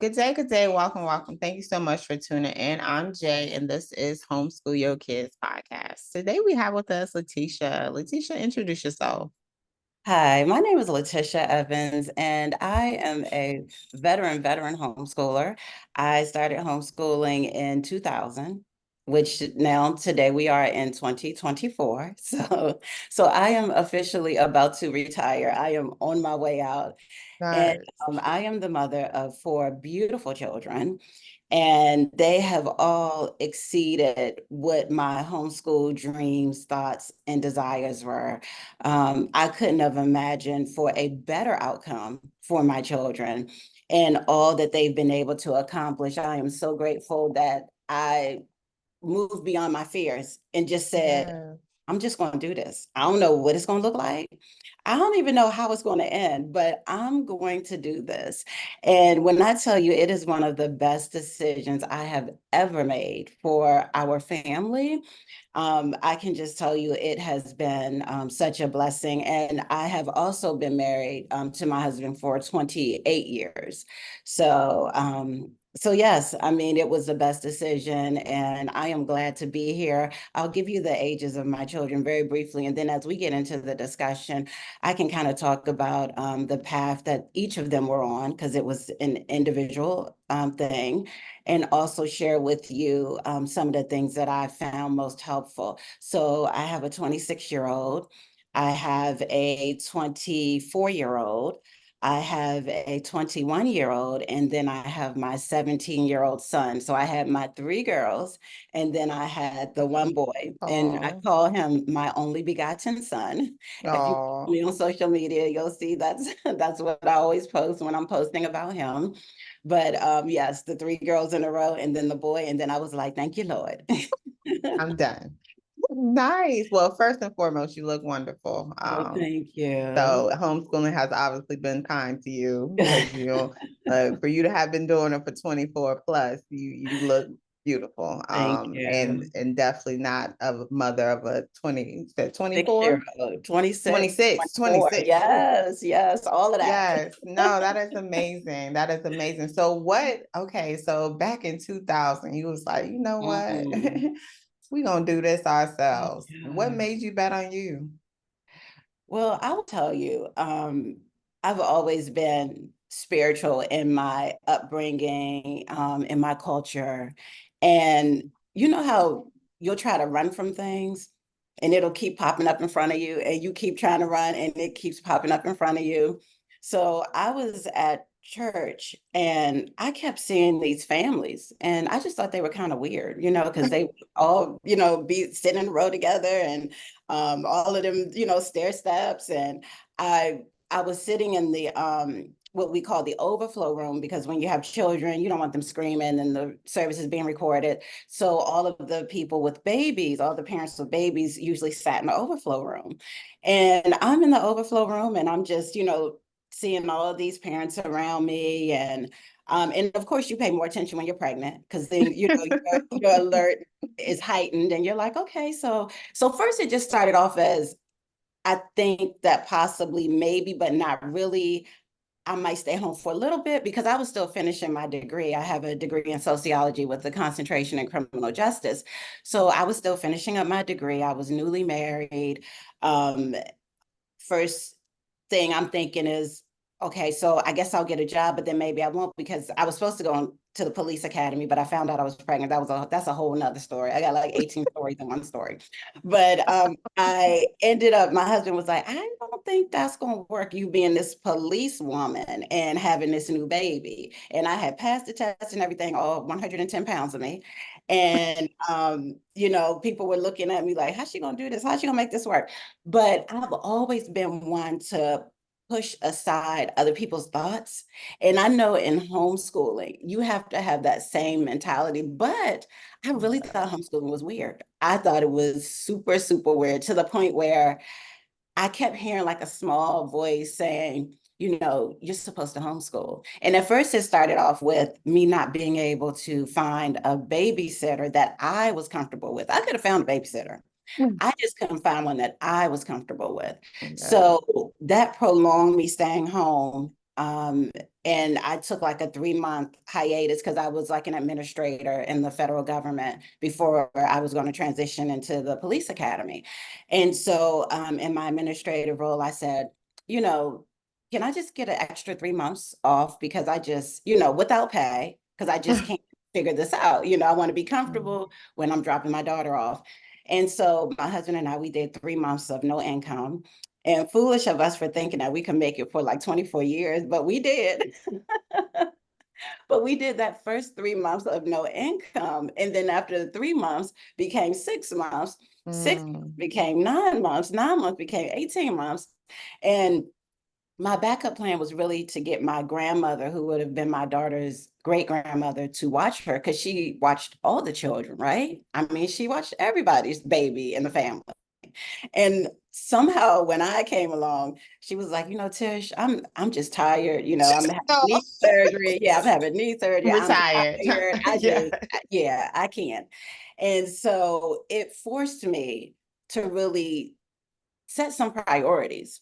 Good day, good day. Welcome, welcome. Thank you so much for tuning in. I'm Jay, and this is Homeschool Your Kids podcast. Today we have with us Leticia. Leticia, introduce yourself. Hi, my name is Leticia Evans, and I am a veteran homeschooler. I started homeschooling in 2000, which now today we are in 2024. So I am officially about to retire. I am on my way out. And Yes, I am the mother of four beautiful children, and they have all exceeded what my homeschool dreams, thoughts, and desires were. I couldn't have imagined for a better outcome for my children and all that they've been able to accomplish. I am so grateful that I moved beyond my fears and just said, yes, I'm just going to do this. I don't know what it's going to look like. I don't even know how it's going to end, but I'm going to do this. And when I tell you it is one of the best decisions I have ever made for our family, I can just tell you it has been such a blessing. And I have also been married to my husband for 28 years. So yes, I mean, it was the best decision, and I am glad to be here. I'll give you the ages of my children very briefly, and then as we get into the discussion, I can kind of talk about the path that each of them were on, because it was an individual thing, and also share with you some of the things that I found most helpful. So I have a 26-year-old, I have a 24-year-old, I have a 21-year-old, and then I have my 17-year-old son. So I had my three girls, and then I had the one boy, and I oh, call him my only begotten son. If you follow oh, me on social media, you'll see that's what I always post when I'm posting about him. But yes, the three girls in a row, and then the boy, and then I was like, thank you, Lord. I'm done. Nice. Well, first and foremost, you look wonderful. Well, thank you. So homeschooling has obviously been kind to you because for you to have been doing it for 24 plus, you look beautiful. Thank And you. definitely not a mother of a 20, said 24, 6-year-old, 26, 26, 24. 26. Ooh, Yes, yes, all of that. yes. No, that is amazing. That is amazing. So okay, so back in 2000, you was like, you know what? Mhm. We gonna do this ourselves. What Yeah. made you bet on you? Well, I will tell you, I've always been spiritual in my upbringing, in my culture. And you know how you'll try to run from things and it'll keep popping up in front of you, and you keep trying to run and it keeps popping up in front of you. So I was at church and I kept seeing these families, and I just thought they were kind of weird, because they all, be sitting in a row together, and all of them, stair steps. And I was sitting in the what we call the overflow room, because when you have children, you don't want them screaming and the service is being recorded. So all of the people with babies, all the parents with babies usually sat in the overflow room. And I'm in the overflow room and I'm just, seeing all of these parents around me. And of course, you pay more attention when you're pregnant, because then your alert is heightened, and you're like, okay, so first it just started off as, I think that possibly, maybe, but not really, I might stay home for a little bit, because I was still finishing my degree. I have a degree in sociology with a concentration in criminal justice. So I was still finishing up my degree. I was newly married. Um, First thing I'm thinking is, okay, so I guess I'll get a job, but then maybe I won't, because I was supposed to go to the police academy, but I found out I was pregnant. That's a whole nother story. I got like 18 stories in one story. But I ended up, my husband was like, I don't think that's gonna work, you being this police woman and having this new baby. And I had passed the test and everything, all 110 pounds of me. And people were looking at me like, how's she gonna do this? How's she gonna make this work? But I've always been one to push aside other people's thoughts. And I know in homeschooling, you have to have that same mentality. But I really thought homeschooling was weird. I thought it was super, super weird, to the point where I kept hearing like a small voice saying, you're supposed to homeschool. And at first, it started off with me not being able to find a babysitter that I was comfortable with. I could have found a babysitter. I just couldn't find one that I was comfortable with. Yeah. So that prolonged me staying home And I took like a 3-month hiatus because I was like an administrator in the federal government before I was going to transition into the police academy. And so in my administrative role, I said, you know, can I just get an extra 3 months off because I just, without pay, because I just can't figure this out. I want to be comfortable when I'm dropping my daughter off. And so my husband and I, we did 3 months of no income. And foolish of us for thinking that we could make it for like 24 years, but we did. But we did that first 3 months of no income. And then after the 3 months became 6 months, 6 months Mm. became 9 months, 9 months became 18 months. And my backup plan was really to get my grandmother, who would have been my daughter's great grandmother, to watch her because she watched all the children, right? I mean, she watched everybody's baby in the family. And somehow when I came along, she was like, Tish, I'm just tired. I'm having knee surgery. Yeah, I'm having knee surgery. I'm Retired. tired. Yeah. Yeah, I can't. And so it forced me to really set some priorities.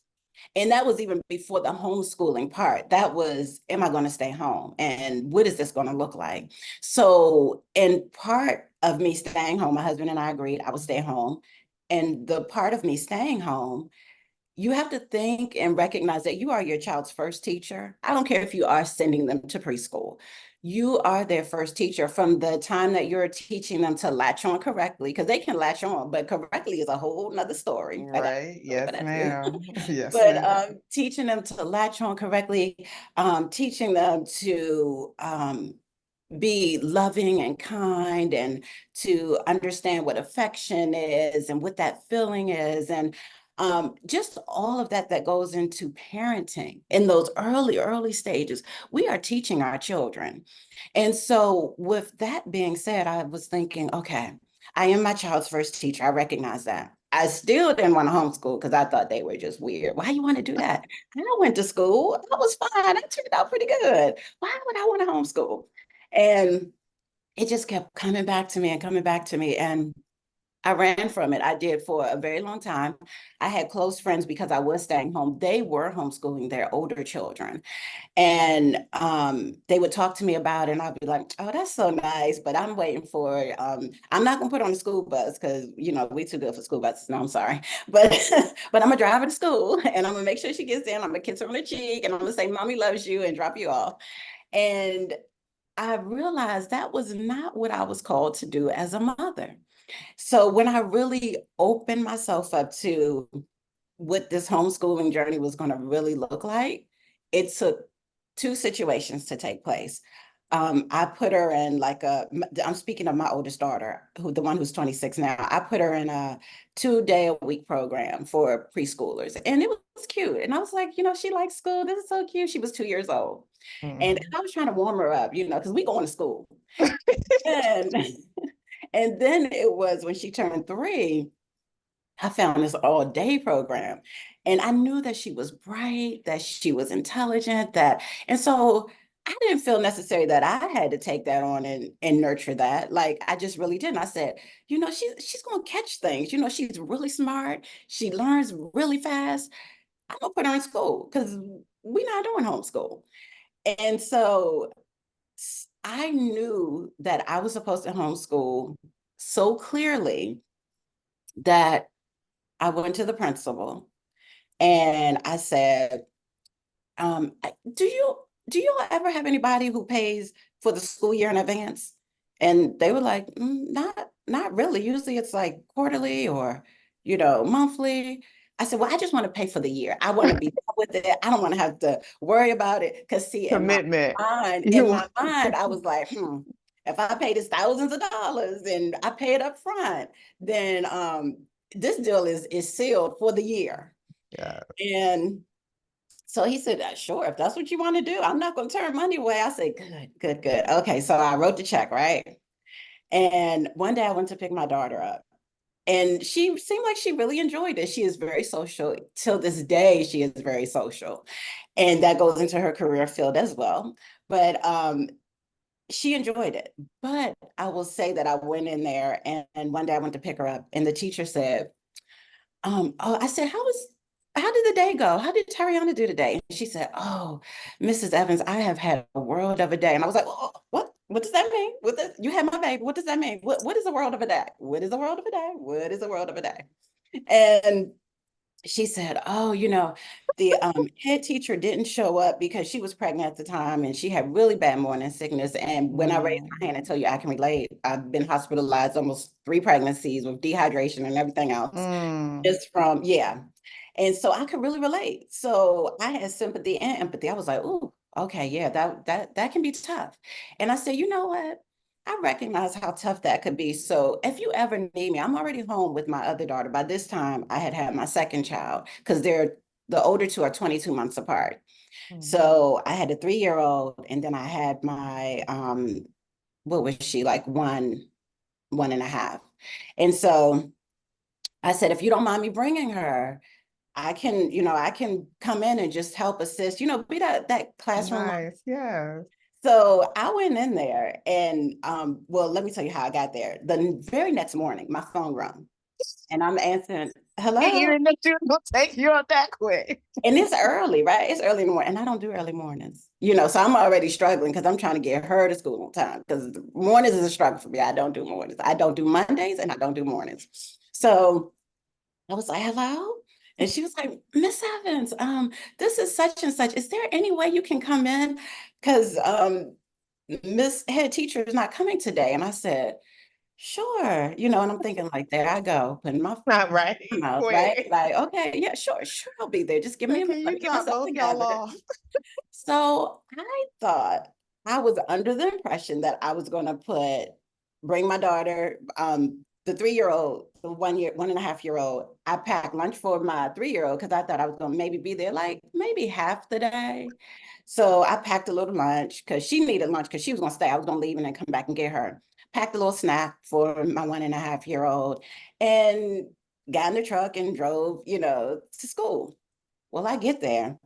And that was even before the homeschooling part. That was, am I going to stay home? And what is this going to look like? So, in part of me staying home, my husband and I agreed I would stay home. And the part of me staying home, you have to think and recognize that you are your child's first teacher. I don't care if you are sending them to preschool. You are their first teacher from the time that you're teaching them to latch on correctly, because they can latch on, but correctly is a whole nother story. I got Right. a story for Yes, that too. ma'am. Yes, But ma'am. teaching them to latch on correctly, teaching them to be loving and kind and to understand what affection is and what that feeling is, and just all of that that goes into parenting in those early stages. We are teaching our children. And so with that being said, I was thinking, okay, I am my child's first teacher. I recognize that. I still didn't want to homeschool because I thought they were just weird. Why you want to do that? I went to school. I was fine. I turned out pretty good. Why would I want to homeschool? And it just kept coming back to me and coming back to me. And I ran from it. I did for a very long time. I had close friends because I was staying home. They were homeschooling their older children. And they would talk to me about it, and I'd be like, oh, that's so nice. But I'm waiting for, I'm not going to put on a school bus because, we too good for school buses. No, I'm sorry. But, but I'm going to drive her to school and I'm going to make sure she gets in. I'm going to kiss her on the cheek and I'm going to say, Mommy loves you and drop you off. And I realized that was not what I was called to do as a mother. So when I really opened myself up to what this homeschooling journey was going to really look like, it took two situations to take place. I put her in I'm speaking of my oldest daughter, the one who's 26 now. I put her in a 2-day-a-week program for preschoolers, and it was cute. And I was like, she likes school. This is so cute. She was 2 years old. And Mhm. I was trying to warm her up, because we going to school. And, and then it was when she turned 3, I found this all-day program. And I knew that she was bright, that she was intelligent, and so I didn't feel necessary that I had to take that on and nurture that. Like I just really didn't. I said, she's gonna catch things. She's really smart. She learns really fast. I'm gonna put her in school because we're not doing homeschool. And so I knew that I was supposed to homeschool so clearly that I went to the principal and I said, do you ever have anybody who pays for the school year in advance? And they were like, not really. Usually it's like quarterly or, monthly. I said, well, I just want to pay for the year. I want to be done with it. I don't want to have to worry about it. Because see, Commitment. in You my mind, I was like, if I pay this thousands of dollars and I pay it up front, then this deal is sealed for the year. yeah. And so he said, sure, if that's what you want to do, I'm not going to turn money away. I said, good. Okay, so I wrote the check, right? And one day I went to pick my daughter up. And she seemed like she really enjoyed it. She is very social. Till this day, she is very social. And that goes into her career field as well. But she enjoyed it. But I will say that I went in there and one day I went to pick her up and the teacher said, oh, I said, how did the day go? How did Tariana do today? And she said, oh, Mrs. Evans, I have had a world of a day. And I was like, oh, what? What does that mean? You had my baby. What does that mean? What is a world of a day? What is a world of a day? What is a world of a day? And she said, oh, the head teacher didn't show up because she was pregnant at the time and she had really bad morning sickness. And when I raised my hand and tell you I can relate, I've been hospitalized almost 3 pregnancies with dehydration and everything else. Mm. Just from, yeah. And so I could really relate. So I had sympathy and empathy. I was like, oh, okay, yeah, that can be tough. And I said, you know what? I recognize how tough that could be. So if you ever need me, I'm already home with my other daughter. By this time, I had my second child because the older two are 22 months apart. Mm. So I had a 3-year-old, and then I had my what was she, like 1.5. And so I said, if you don't mind me bringing her, I can come in and just help assist, be that classroom. Nice. Yes. So I went in there and, well, let me tell you how I got there. The very next morning, my phone rang and I'm answering, And you hello. didn't know she was gonna take you up that quick. And it's early, right? It's early in the morning and I don't do early mornings, so I'm already struggling because I'm trying to get her to school on time because mornings is a struggle for me. I don't do mornings. I don't do Mondays and I don't do mornings. So I was like, hello? And she was like, Miss Evans, this is such and such. Is there any way you can come in? Because Miss Head Teacher is not coming today. And I said, sure. And I'm thinking like, there I go, putting my Not right. mouth, right? Quick. Like, okay, yeah, sure, I'll be there. Just give me Like, a minute. can Let you me get drop myself both y'all together. off? So I thought I was under the impression that I was going to bring my daughter, the 3-year-old, the 1.5-year-old. I packed lunch for my 3-year-old because I thought I was going to maybe be there like maybe half the day. So I packed a little lunch because she needed lunch because she was going to stay. I was going to leave and then come back and get her. Packed a little snack for my 1.5-year-old and got in the truck and drove, to school. Well, I get there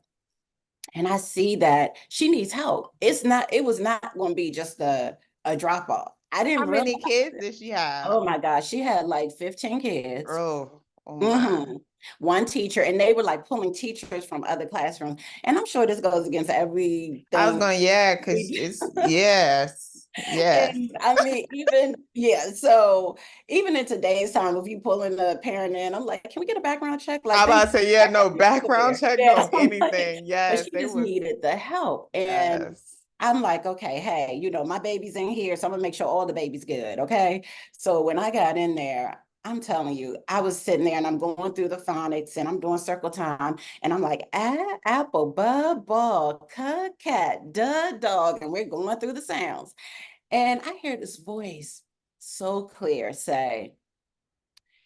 and I see that she needs help. It was not going to be just a drop off. I How didn't realize many kids it. did she have? Oh my gosh, she had like 15 kids. Oh my. Mm-hmm. One teacher, and they were like pulling teachers from other classrooms. And I'm sure this goes against I was everything going, yeah, we because it's do. yes, yes. And I mean, so even in today's time, if you pull in a parent in, I'm like, can we get a background check? Like I they about to say, yeah, no background there. check, Yeah, no I'm like, anything. but Yes, she they just was needed the help. And yes. I'm like, okay, hey, my baby's in here, so I'm gonna make sure all the baby's good. Okay. So when I got in there, I'm telling you, I was sitting there and I'm going through the phonics and I'm doing circle time. And I'm like, apple, ball, cat, duh, dog. And we're going through the sounds. And I hear this voice so clear say,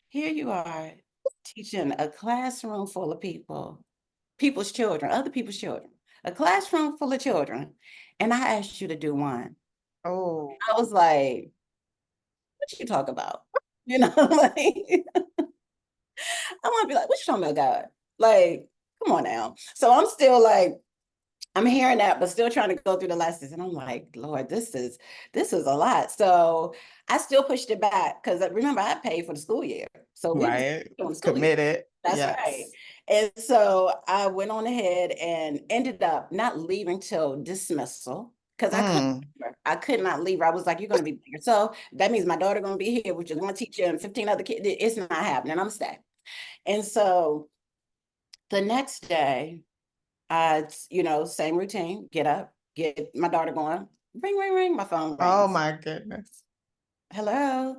here you are teaching a classroom full of people's children, other people's children, a classroom full of children. And I asked you to do one. Oh, I was like, what you talk about? Like, I want to be like, what you talking about, God? Like, come on now. So I'm still like, I'm hearing that, but still trying to go through the lessons. And I'm like, Lord, this is a lot. So I still pushed it back because remember, I paid for the school year. So we was right. doing the school year. Committed. That's right. Yes. And so I went on ahead and ended up not leaving till dismissal because Mm. I could not leave her. I was like, you're going to be by yourself. That means my daughter going to be here, which is one teacher and 15 other kids. It's not happening. I'm staying. And so the next day, same routine, get up, get my daughter going, ring, ring, ring, my phone Oh rings. my goodness. Hello,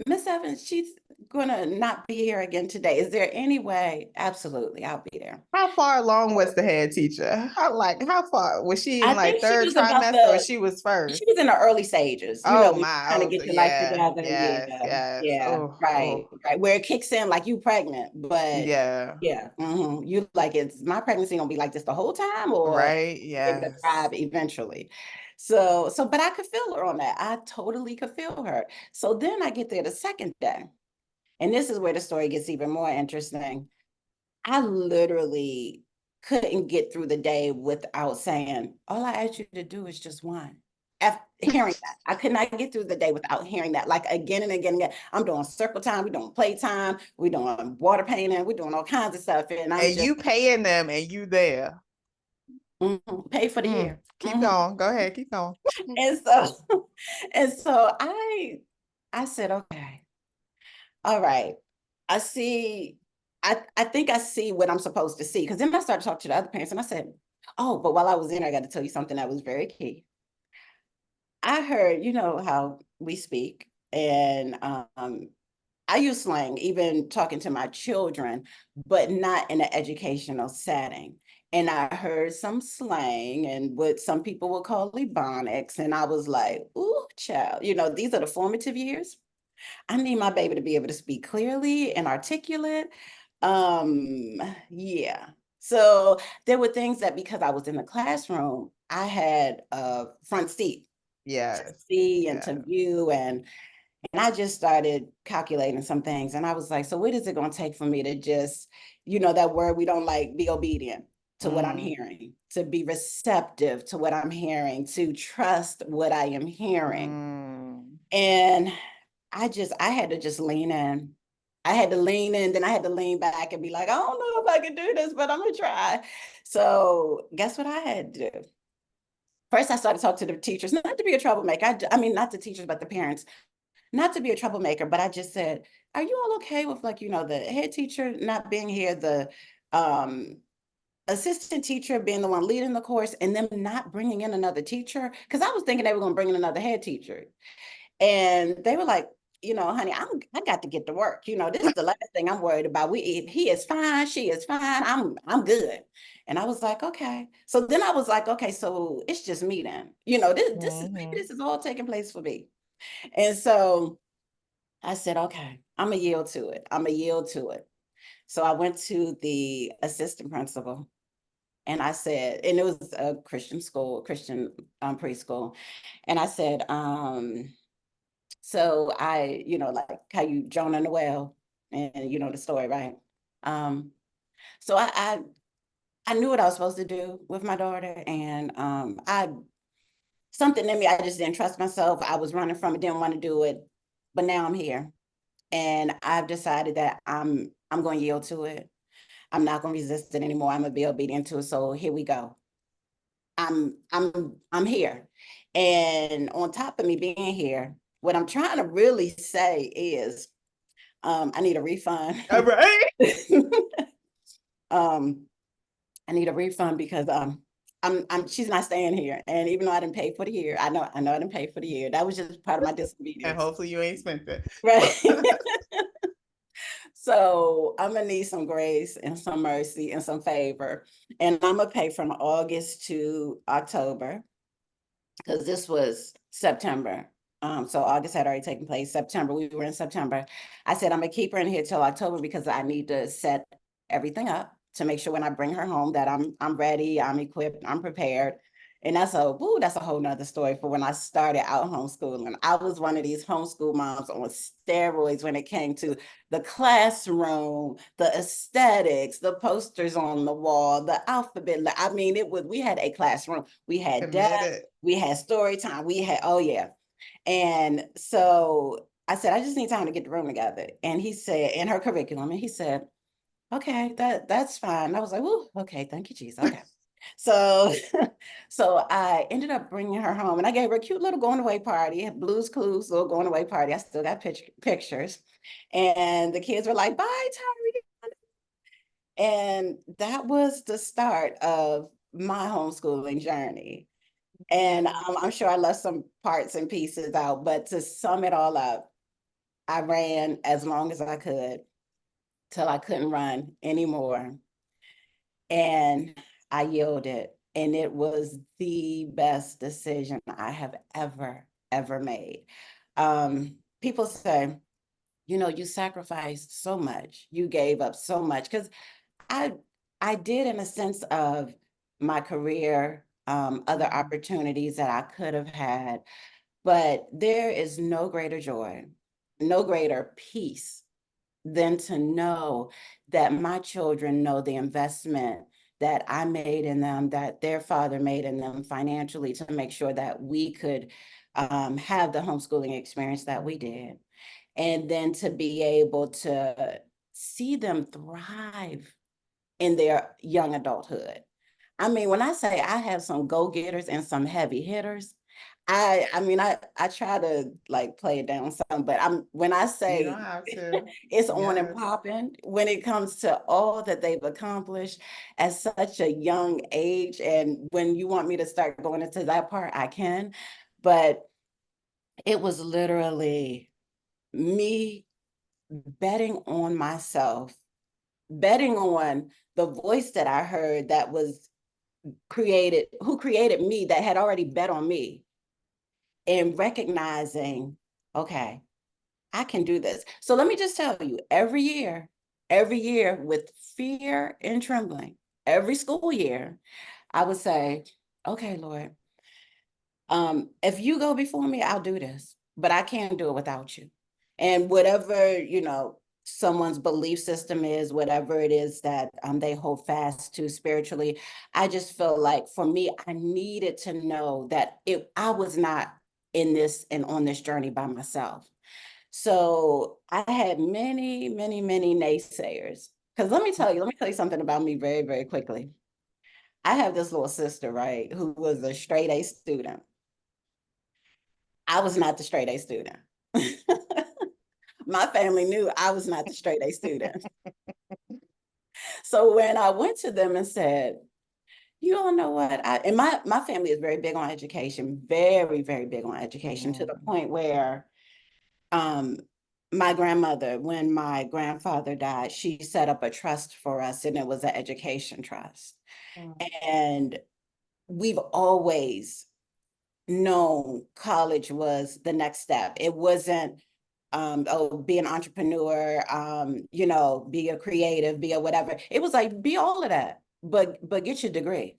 Miss Evans, she's gonna not be here again today. Is there any way? Absolutely, I'll be there. How far along was the head teacher? How far was she in I like think she third was about trimester or she was first? she was in the early stages, Oh when you my. kind of Oh, get so your life yeah. together. Yes, Yeah, yes. yeah, Oh, right, oh, right. Where it kicks in like you pregnant, but yeah. yeah, you like it's my pregnancy gonna be like this the whole time, or Right. able to Yes. thrive eventually. So, but I could feel her on that. I totally could feel her. So then I get there the second day, and this is where the story gets even more interesting. I literally couldn't get through the day without saying, all I asked you to do is just one. hearing that. I could not get through the day without hearing that, like again and again and again. I'm doing circle time, we're doing playtime, we're doing water painting, we're doing all kinds of stuff. And I'm And just you paying them and you there. pay for the year. Keep going. Go ahead. Keep going. And so, and so I said, okay, all right. I see, I think I see what I'm supposed to see. Because then I started talking to the other parents and I said, oh, but while I was in there, I got to tell you something that was very key. I heard, you know, how we speak, and I use slang, even talking to my children, but not in an educational setting. And I heard some slang and what some people will call ebonics. And I was like, ooh, child, you know, these are the formative years. I need my baby to be able to speak clearly and articulate. Yeah. So there were things that because I was in the classroom, I had a front seat to Yes. see and to Yes. view, and I just started calculating some things. And I was like, so what is it going to take for me to just, you know, that word we don't like, be obedient to what I'm hearing, to be receptive to what I'm hearing, to trust what I am hearing. And I had to just lean in. I had to lean in, then I had to lean back and be like, I don't know if I can do this, but I'm gonna try. So guess what I had to do? First, I started talking to the teachers, not to be a troublemaker. I mean, not the teachers, but the parents, not to be a troublemaker, but I just said, are you all okay with, like, you know, the head teacher not being here, the um, assistant teacher being the one leading the course, and them not bringing in another teacher? Because I was thinking they were going to bring in another head teacher. And they were like, you know, honey, I got to get to work. You know, this is the last thing I'm worried about. He is fine, she is fine. I'm good. And I was like, okay. So then I was like, okay, so it's just me then. You know, this is maybe this is all taking place for me. And so I said, okay, I'm gonna yield to it. I'm gonna yield to it. So I went to the assistant principal and I said, and it was a Christian school, Christian preschool. And I said, so I, you know, like how you Jonah in the well, and you know the story, right? Um, so I knew what I was supposed to do with my daughter, and I something in me, I just didn't trust myself. I was running from it, didn't want to do it, but now I'm here, and I've decided that I'm going to yield to it. I'm not going to resist it anymore. I'm going to be obedient to it. So here we go. I'm here, and on top of me being here, what I'm trying to really say is I need a refund. All right. um, I need a refund because she's not staying here. And even though I didn't pay for the year, I know I didn't pay for the year. That was just part of my And disobedience. hopefully you ain't spent it. Right. So I'm gonna need some grace and some mercy and some favor. And I'm gonna pay from August to October, because this was September. So August had already taken place. September, we were in September. I said, I'm gonna keep her in here till October because I need to set everything up to make sure when I bring her home that I'm ready, I'm equipped, I'm prepared. And that's a whole nother story for when I started out homeschooling. I was one of these homeschool moms on steroids when it came to the classroom, the aesthetics, the posters on the wall, the alphabet. I mean, we had a classroom. We had desks, Committed. we had story time, oh yeah. And so I said, I just need time to get the room together. And he said, in her curriculum, and he said, okay, that's fine. I was like, oh, okay, thank you, Jesus. Okay. So, so I ended up bringing her home, and I gave her a cute little going away party, Blues Clues little going away party. I still got pictures, and the kids were like, "Bye, Tari," and that was the start of my homeschooling journey. And I'm sure I left some parts and pieces out, but to sum it all up, I ran as long as I could till I couldn't run anymore. And I yielded. And it was the best decision I have ever made. People say, you know, you sacrificed so much, you gave up so much. Because I I did, in a sense of my career, other opportunities that I could have had, but there is no greater joy, no greater peace than to know that my children know the investment that I made in them, that their father made in them financially to make sure that we could have the homeschooling experience that we did. And then to be able to see them thrive in their young adulthood. I mean, when I say I have some go-getters and some heavy hitters, I try to like play it down some, but when I You don't say have to. it's on and Yes. popping when it comes to all that they've accomplished at such a young age. And when you want me to start going into that part, I can. But it was literally me betting on myself, betting on the voice that I heard that was who created me, that had already bet on me, and recognizing, okay, I can do this. So let me just tell you, every year with fear and trembling, every school year, I would say, okay, Lord, if you go before me, I'll do this, but I can't do it without you. And whatever, someone's belief system is, whatever it is that they hold fast to spiritually, I just felt like for me, I needed to know that I was not in this and on this journey by myself. So I had many, many, many naysayers. Because let me tell you something about me very, very quickly. I have this little sister, right, who was a straight A student. I was not the straight A student. My family knew I was not the straight A student. So when I went to them and said, you all know what, and my family is very big on education, very, very big on education, to the point where um, my grandmother, when my grandfather died, she set up a trust for us, and it was an education trust. And we've always known college was the next step. It wasn't, be an entrepreneur, be a creative, be a whatever. It was like, be all of that, but get your degree.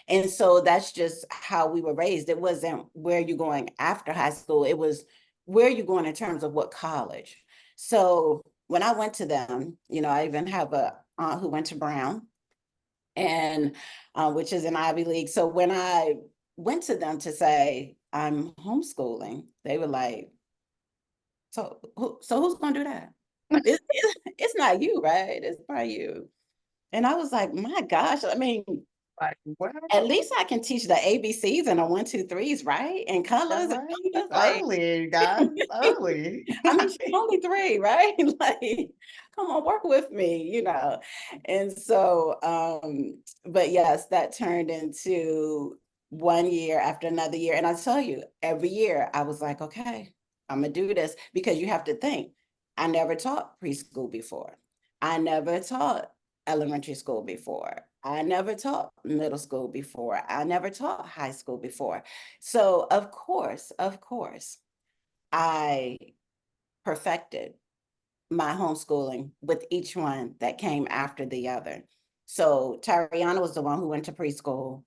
And so that's just how we were raised. It wasn't where you're going after high school. It was where you're going in terms of what college. So when I went to them, I even have a aunt who went to Brown, and which is an Ivy League. So when I went to them to say I'm homeschooling, they were like, so who's going to do that? It's not you, right? It's probably you. And I was like, my gosh, I mean, Like, what? at least I can teach the ABCs and the 1, 2, 3s, right? And colors and Right? numbers. Like, Early, guys. Early. I mean, she's only 3, right? Like, come on, work with me. And so, but yes, that turned into one year after another year. And I tell you, every year I was like, okay, I'm gonna do this, because you have to think, I never taught preschool before. I never taught elementary school before. I never taught middle school before. I never taught high school before. So of course, I perfected my homeschooling with each one that came after the other. So Tariana was the one who went to preschool.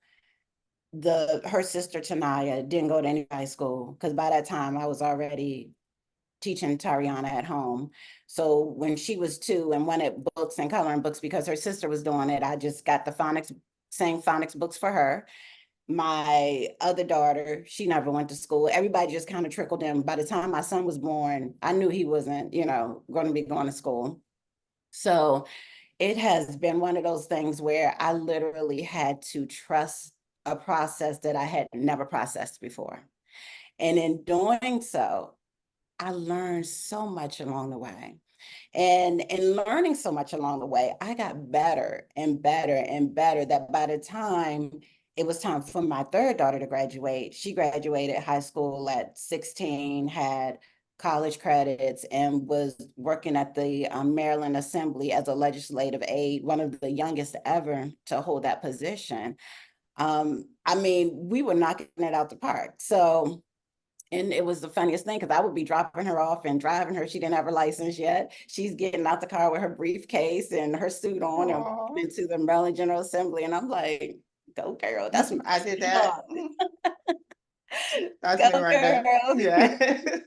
Her sister Tanaya didn't go to any high school, because by that time I was already teaching Tariana at home. So when she was 2 and wanted books and coloring books because her sister was doing it, I just got the same phonics books for her. My other daughter, she never went to school. Everybody just kind of trickled in. By the time my son was born, I knew he wasn't, going to be going to school. So it has been one of those things where I literally had to trust a process that I had never processed before. And in doing so, I learned so much along the way. And in learning so much along the way, I got better and better and better, that by the time it was time for my third daughter to graduate, she graduated high school at 16, had college credits, and was working at the Maryland Assembly as a legislative aide, one of the youngest ever to hold that position. I mean, we were knocking it out the park. So, and it was the funniest thing, because I would be dropping her off and driving her. She didn't have her license yet. She's getting out the car with her briefcase and her suit on and walking Aw. into the Maryland General Assembly. And I'm like, go girl, that's my I did that. dog. That's Go me right there. girl. Yeah.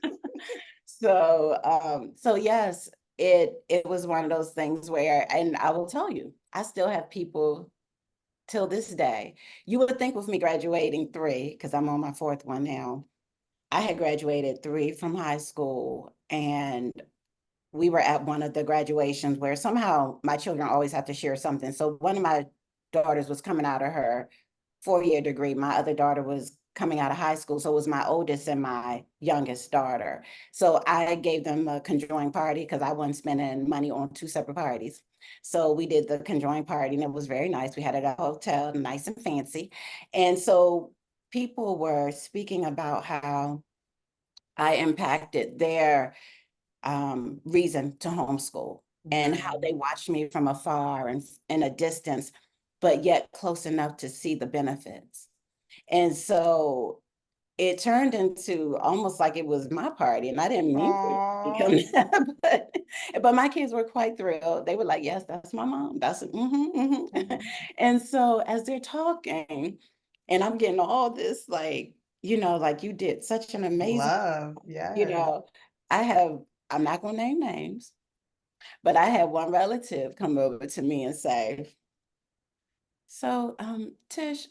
So yes, it was one of those things where, and I will tell you, I still have people till this day. You would think with me graduating 3, because I'm on my 4th one now, I had graduated 3 from high school, and we were at one of the graduations where somehow my children always have to share something. So one of my daughters was coming out of her 4-year degree. My other daughter was coming out of high school. So it was my oldest and my youngest daughter. So I gave them a conjoined party because I wasn't spending money on 2 separate parties. So we did the conjoined party, and it was very nice. We had it at a hotel, nice and fancy. And so people were speaking about how I impacted their reason to homeschool, and how they watched me from afar and in a distance, but yet close enough to see the benefits. And so it turned into almost like it was my party, and I didn't mean for it to Aw. become that, but my kids were quite thrilled. They were like, yes, that's my mom. That's Mhm. And so as they're talking, and I'm getting all this, like, like, you did such an amazing, Love, you yes. know, I have, I'm not gonna name names, but I had one relative come over to me and say, so, Tish,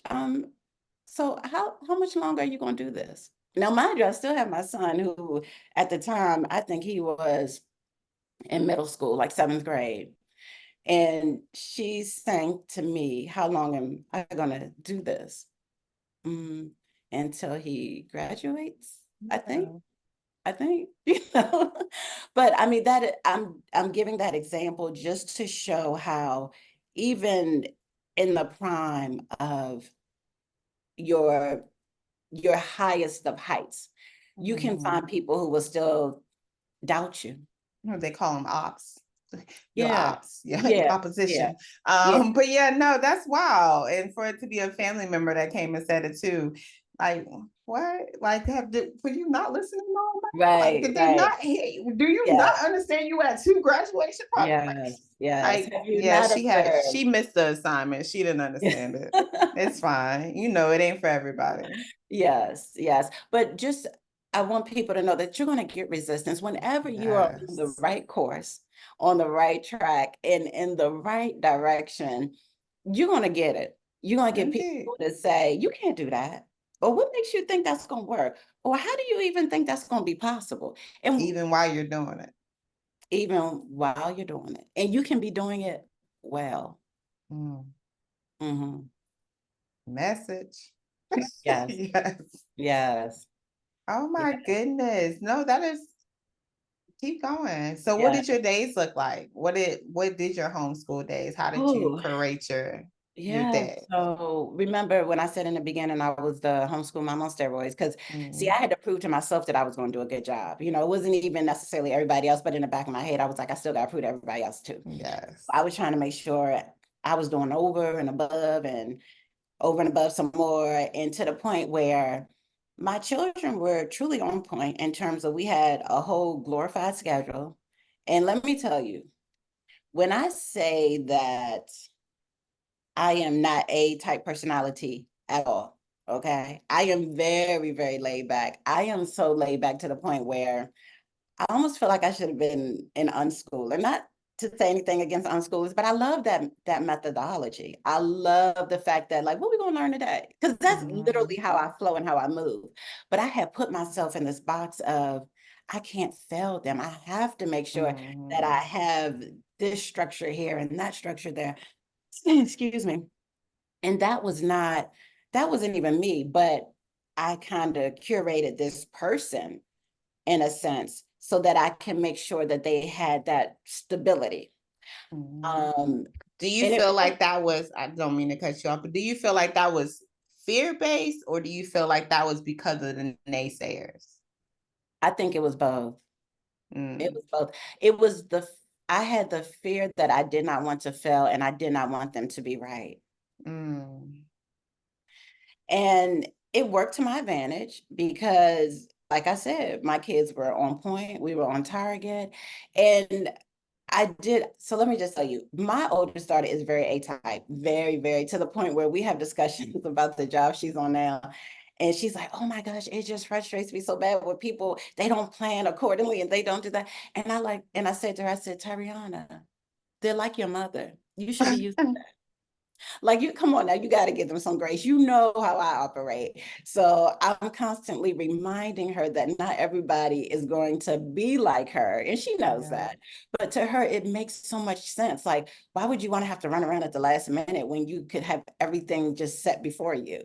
so how much longer are you gonna do this? Now, mind you, I still have my son who, at the time, I think he was in middle school, like 7th grade. And she's saying to me, how long am I gonna do this? Mm, until he graduates, I think. Okay. I think, but I mean that I'm giving that example just to show how even in the prime of your your highest of heights, you can find Mhm. people who will still doubt you. They call them ops. Your Yeah, ops, yeah, yeah, yeah, opposition. yeah. But yeah, no, that's wow. And for it to be a family member that came and said it too, like what? Like for you not listening to all that? Like Right, did they right. not hear you? Do you not Yes, understand you had 2 graduation parties? yes, yes. Like, Have you yeah, not observed? she missed the assignment. She didn't understand it. It's fine. You know, it ain't for everybody. Yes, yes. But just, I want people to know that you're going to get resistance whenever you are on the Yes. right course, on the right track, and in the right direction. You're going to get it. You're going to get Indeed. people to say, you can't do that. Or what makes you think that's going to work? Or how do you even think that's going to be possible? And Even while you're doing it. even while you're doing it, and you can be doing it well. Mm. Mhm. Message. Yes, Yes. yes, Oh my yeah, goodness. No, that is keep going. So what yeah. did your days look like? What did your homeschool days? How did you Oh, curate your yeah, day? so remember when I said in the beginning I was the homeschool mom on steroids? Because see, I Mm, had to prove to myself that I was going to do a good job. It wasn't even necessarily everybody else, but in the back of my head, I was like, I still got to prove to everybody else too. yes. I was trying to make sure I was doing over and above some more, and to the point where my children were truly on point in terms of we had a whole glorified schedule. And let me tell you, when I say that I am not a type personality at all. Okay. I am very, very laid back. I am so laid back to the point where I almost feel like I should have been an unschooler. Not to say anything against unschoolers, but I love that methodology. I love the fact that, like, what we gonna learn today? Because that's literally Mhm, how I flow and how I move. But I have put myself in this box of I can't fail them. I have to make sure that I mhm, have this structure here and that structure there. Excuse me. And that wasn't even me, but I kind of curated this person in a sense so that I can make sure that they had that stability. mhm. Um, Do you and feel like that was, I don't mean to cut you off, but do you feel like that was fear-based or do you feel like that was because of the naysayers? I think it was both. It Mm, was both. It was I had the fear that I did not want to fail, and I did not want them to be right. mm, And it worked to my advantage because, like I said, my kids were on point, we were on target. And I did. So let me just tell you, my oldest daughter is very A-type, very, very, to the point where we have discussions about the job she's on now. And she's like, oh my gosh, it just frustrates me so bad when people, they don't plan accordingly and they don't do that. And I said to her, I said, Tariana, they're like your mother. You should be used to that. Like, you come on now, you got to give them some grace. You know how I operate. So I'm constantly reminding her that not everybody is going to be like her. And she knows that. But to her, it makes so much sense. Like, why would you want to have to run around at the last minute when you could have everything just set before you?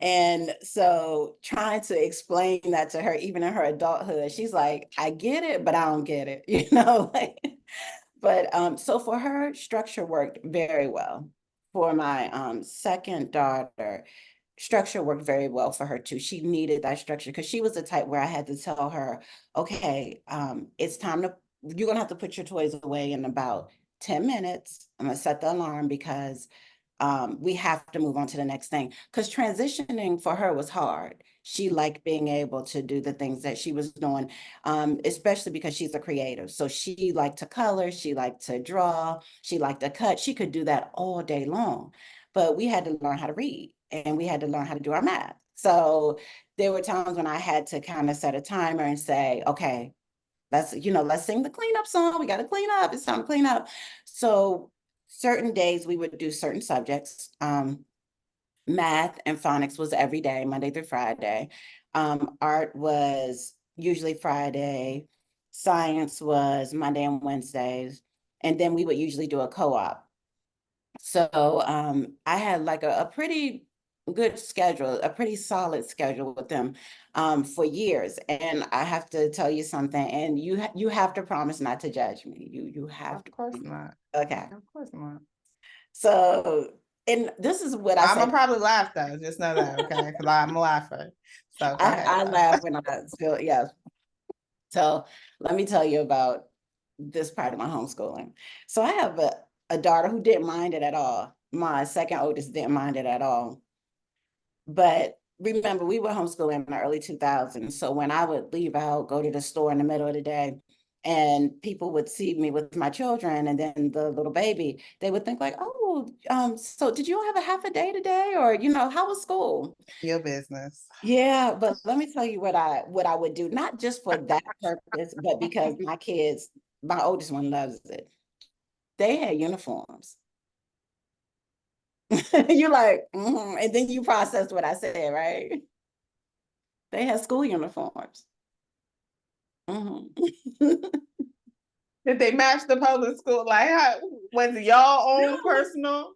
And so trying to explain that to her, even in her adulthood, she's like, I get it, but I don't get it, you know? Like, but so for her, structure worked very well. For my second daughter, structure worked very well for her too. She needed that structure because she was the type where I had to tell her, okay, it's time to, you're gonna have to put your toys away in about 10 minutes. I'm gonna set the alarm because we have to move on to the next thing. Because transitioning for her was hard. She liked being able to do the things that she was doing, especially because she's a creative. So she liked to color, she liked to draw, she liked to cut. She could do that all day long. But we had to learn how to read and we had to learn how to do our math. So there were times when I had to kind of set a timer and say, okay, let's sing the cleanup song. We got to clean up. It's time to clean up. So certain days we would do certain subjects. Math and phonics was every day, Monday through Friday. Art was usually Friday. Science was Monday and Wednesdays. And then we would usually do a co-op. So I had like a pretty good schedule, a pretty solid schedule with them for years. And I have to tell you something, and you have to promise not to judge me. You have Of to. course not. Okay. Of course not. So, and this is what I I'm say. gonna probably laugh though. Just know that, okay? Because I'm a laugher. So go ahead I though. laugh when I feel, yeah. So let me tell you about this part of my homeschooling. So I have a daughter who didn't mind it at all. My second oldest didn't mind it at all. But remember, we were homeschooling in the early 2000s. So when I would leave out, go to the store in the middle of the day, and people would see me with my children and then the little baby, they would think like, oh, so did you have a half a day today? Or, how was school? Your business. Yeah, but let me tell you what I would do, not just for that purpose, but because my kids, my oldest one loves it. They had uniforms. You're like, and then you process what I said, right? They had school uniforms. Mhm. Did they match the public school? Like, how, was it y'all own No. personal?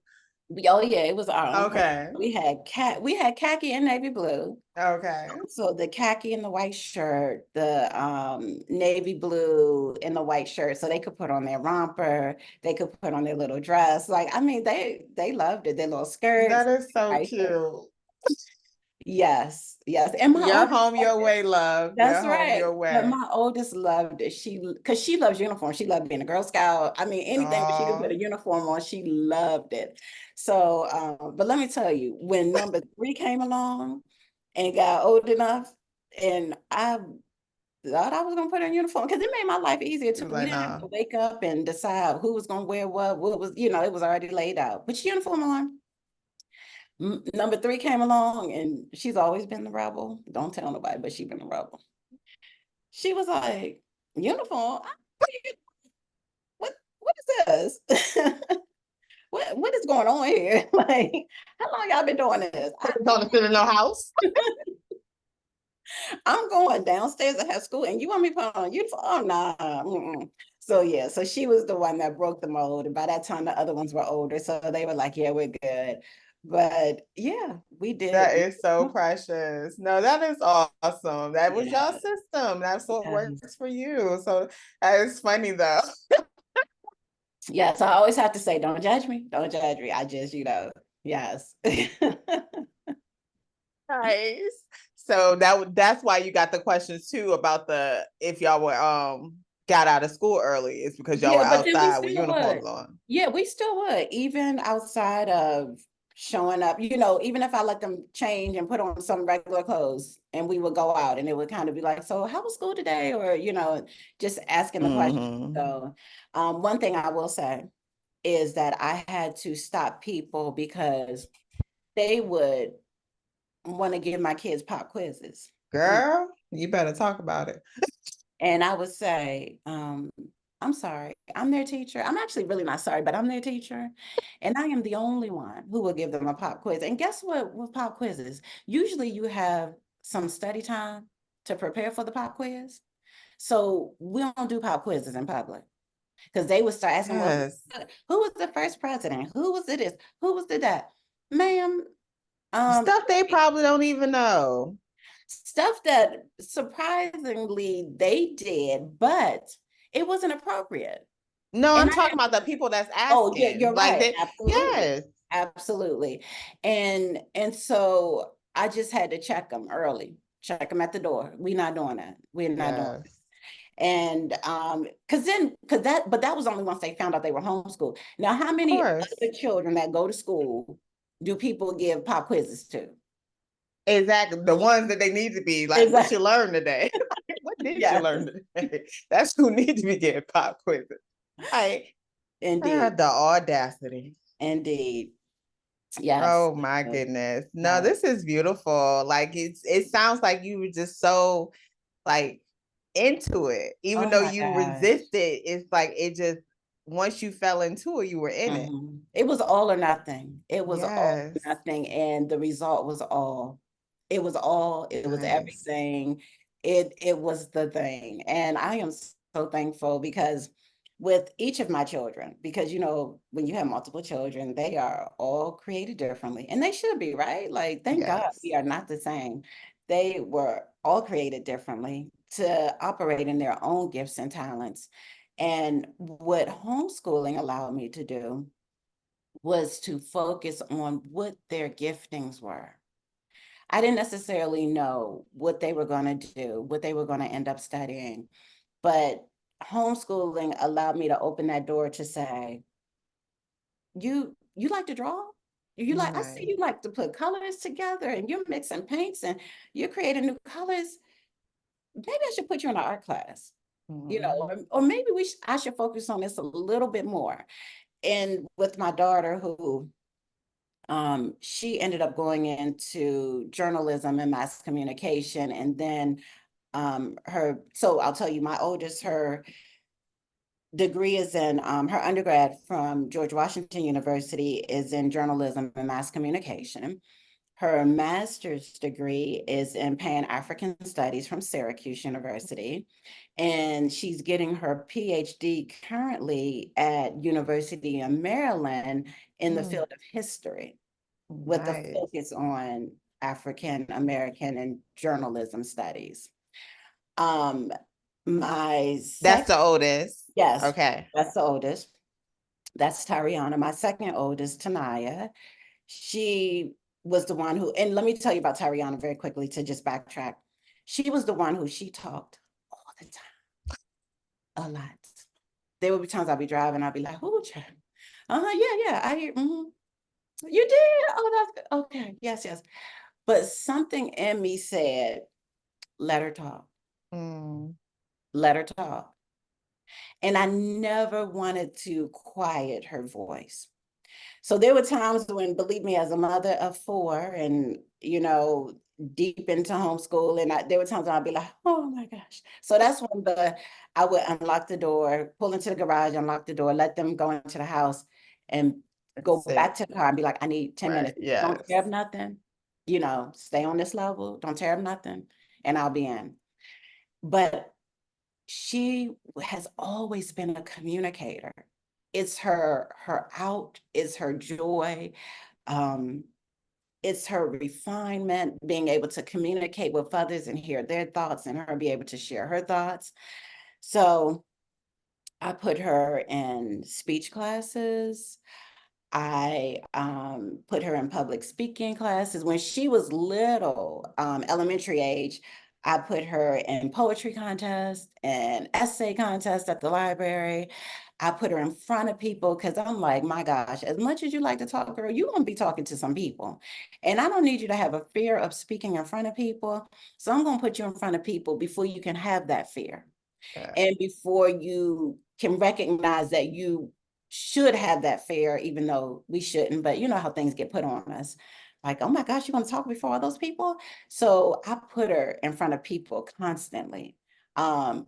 Oh yeah, it was our own. Okay. We had khaki and navy blue. Okay. So the khaki and the white shirt, the navy blue and the white shirt, so they could put on their romper, they could put on their little dress. Like, I mean, they loved it. Their little skirts. That is so Right. cute. Yes, yes. And my Your oldest home, loved your it. way, love. Your That's home, right. your But way. my oldest loved it. Because she loves uniform. She loved being a Girl Scout. I mean, anything that she could put Oh, a uniform on, she loved it. So, but let me tell you, when number three came along and got old enough, and I thought I was gonna put her in uniform because it made my life easier she too. was We like, didn't have nah. to wake up and decide who was gonna wear what was, it was already laid out. But uniform on. Number three came along and she's always been the rebel. Don't tell nobody, but she's been the rebel. She was like, uniform? What is this? What is going on here? Like, how long y'all been doing this? Don't sit in no house. I'm going downstairs to have school and you want me to put on a uniform? Oh, nah. So yeah, so she was the one that broke the mold. And by that time, the other ones were older. So they were like, yeah, we're good. But yeah, we did. That is so precious. No, that is awesome. That was your Yeah. system. That's what Yes. works for you. So that is funny though. Yeah. So I always have to say, don't judge me. Don't judge me. I just, yes. Nice. So that's why you got the questions too about the if y'all were got out of school early. It's because y'all were Yeah, but then we outside with still would. uniforms on. Yeah, we still would, even outside of showing up, even if I let them change and put on some regular clothes and we would go out and it would kind of be like, so how was school today? Or, just asking the question. Mm-hmm. So one thing I will say is that I had to stop people because they would want to give my kids pop quizzes. Girl, you better talk about it. And I would say, I'm sorry. I'm their teacher. I'm actually really not sorry, but I'm their teacher. And I am the only one who will give them a pop quiz. And guess what with pop quizzes? Usually you have some study time to prepare for the pop quiz. So we don't do pop quizzes in public because they would start asking, well, Yes. who was the first president? Who was the this? Who was the that? Ma'am, um, Stuff they probably don't even know. stuff that surprisingly they did, but it wasn't appropriate. No, And I'm I talking about the people that's Oh, yeah, asking. you're Like right. they, Absolutely. yes, Absolutely. And so I just had to check them early, check them at the door. We're not doing that. We're not doing it. yes, And but that was only once they found out they were homeschooled. Now, how of many course. other children that go to school do people give pop quizzes to? Exactly. The ones that they need to be like, what you Exactly. learned today? What did you Yes, learn today? That's who need to be getting pop quizzes. Like, indeed. the audacity. Indeed. Yes. Oh my Yes. goodness. No, Yes. this is beautiful. Like it sounds like you were just so like into it. Even Oh though my you gosh. resisted, it's like it just once you fell into it, you were in it. It was all or nothing. It was all or Yes. nothing. And the result was all. It was all, it was Nice. everything. It was the thing. And I am so thankful because with each of my children, because when you have multiple children, they are all created differently. And they should be, right? Like, thank God Yes. we are not the same. They were all created differently to operate in their own gifts and talents. And what homeschooling allowed me to do was to focus on what their giftings were. I didn't necessarily know what they were going to do, what they were going to end up studying, but homeschooling allowed me to open that door to say, you like to draw? I see Nice. you like to put colors together and you're mixing paints and you're creating new colors. Maybe I should put you in an art class, Mhm. or maybe I should focus on this a little bit more. And with my daughter, who she ended up going into journalism and mass communication, and then so I'll tell you, my oldest, her degree is in her undergrad from George Washington University is in journalism and mass communication. Her master's degree is in Pan-African Studies from Syracuse University. And she's getting her PhD currently at University of Maryland in the Mm, field of history with a nice. focus on African American and journalism studies. Um, my That's second, the oldest. yes, Okay. that's the oldest. That's Tariana. My second oldest, Tanaya. She was the one who, and let me tell you about Tariana very quickly to just backtrack. She was the one who she talked all the time, a lot. There would be times I'd be driving, I'd be like, "Oh, child. Yeah, I hear. You did? Oh, that's good. Okay. Yes, yes." But something in me said, "Let her talk. Mm, Let her talk." And I never wanted to quiet her voice. So there were times when, believe me, as a mother of four and, deep into homeschooling, there were times when I'd be like, oh my gosh. So that's when I would unlock the door, pull into the garage, unlock the door, let them go into the house and go that's back it. to the car and be like, I need 10 Right. minutes. Don't tear Yes. up nothing, stay on this level. Don't tear up nothing. And I'll be in. But she has always been a communicator. It's her out, it's her joy, um, it's her refinement, being able to communicate with others and hear their thoughts and her be able to share her thoughts. So I put her in speech classes. I put her in public speaking classes. When she was little, elementary age, I put her in poetry contests and essay contests at the library. I put her in front of people because I'm like, my gosh, as much as you like to talk, girl, you're going to be talking to some people. And I don't need you to have a fear of speaking in front of people. So I'm going to put you in front of people before you can have that fear Yeah. and before you can recognize that you should have that fear, even though we shouldn't. But you know how things get put on us. Like, oh my gosh, you're going to talk before all those people? So I put her in front of people constantly,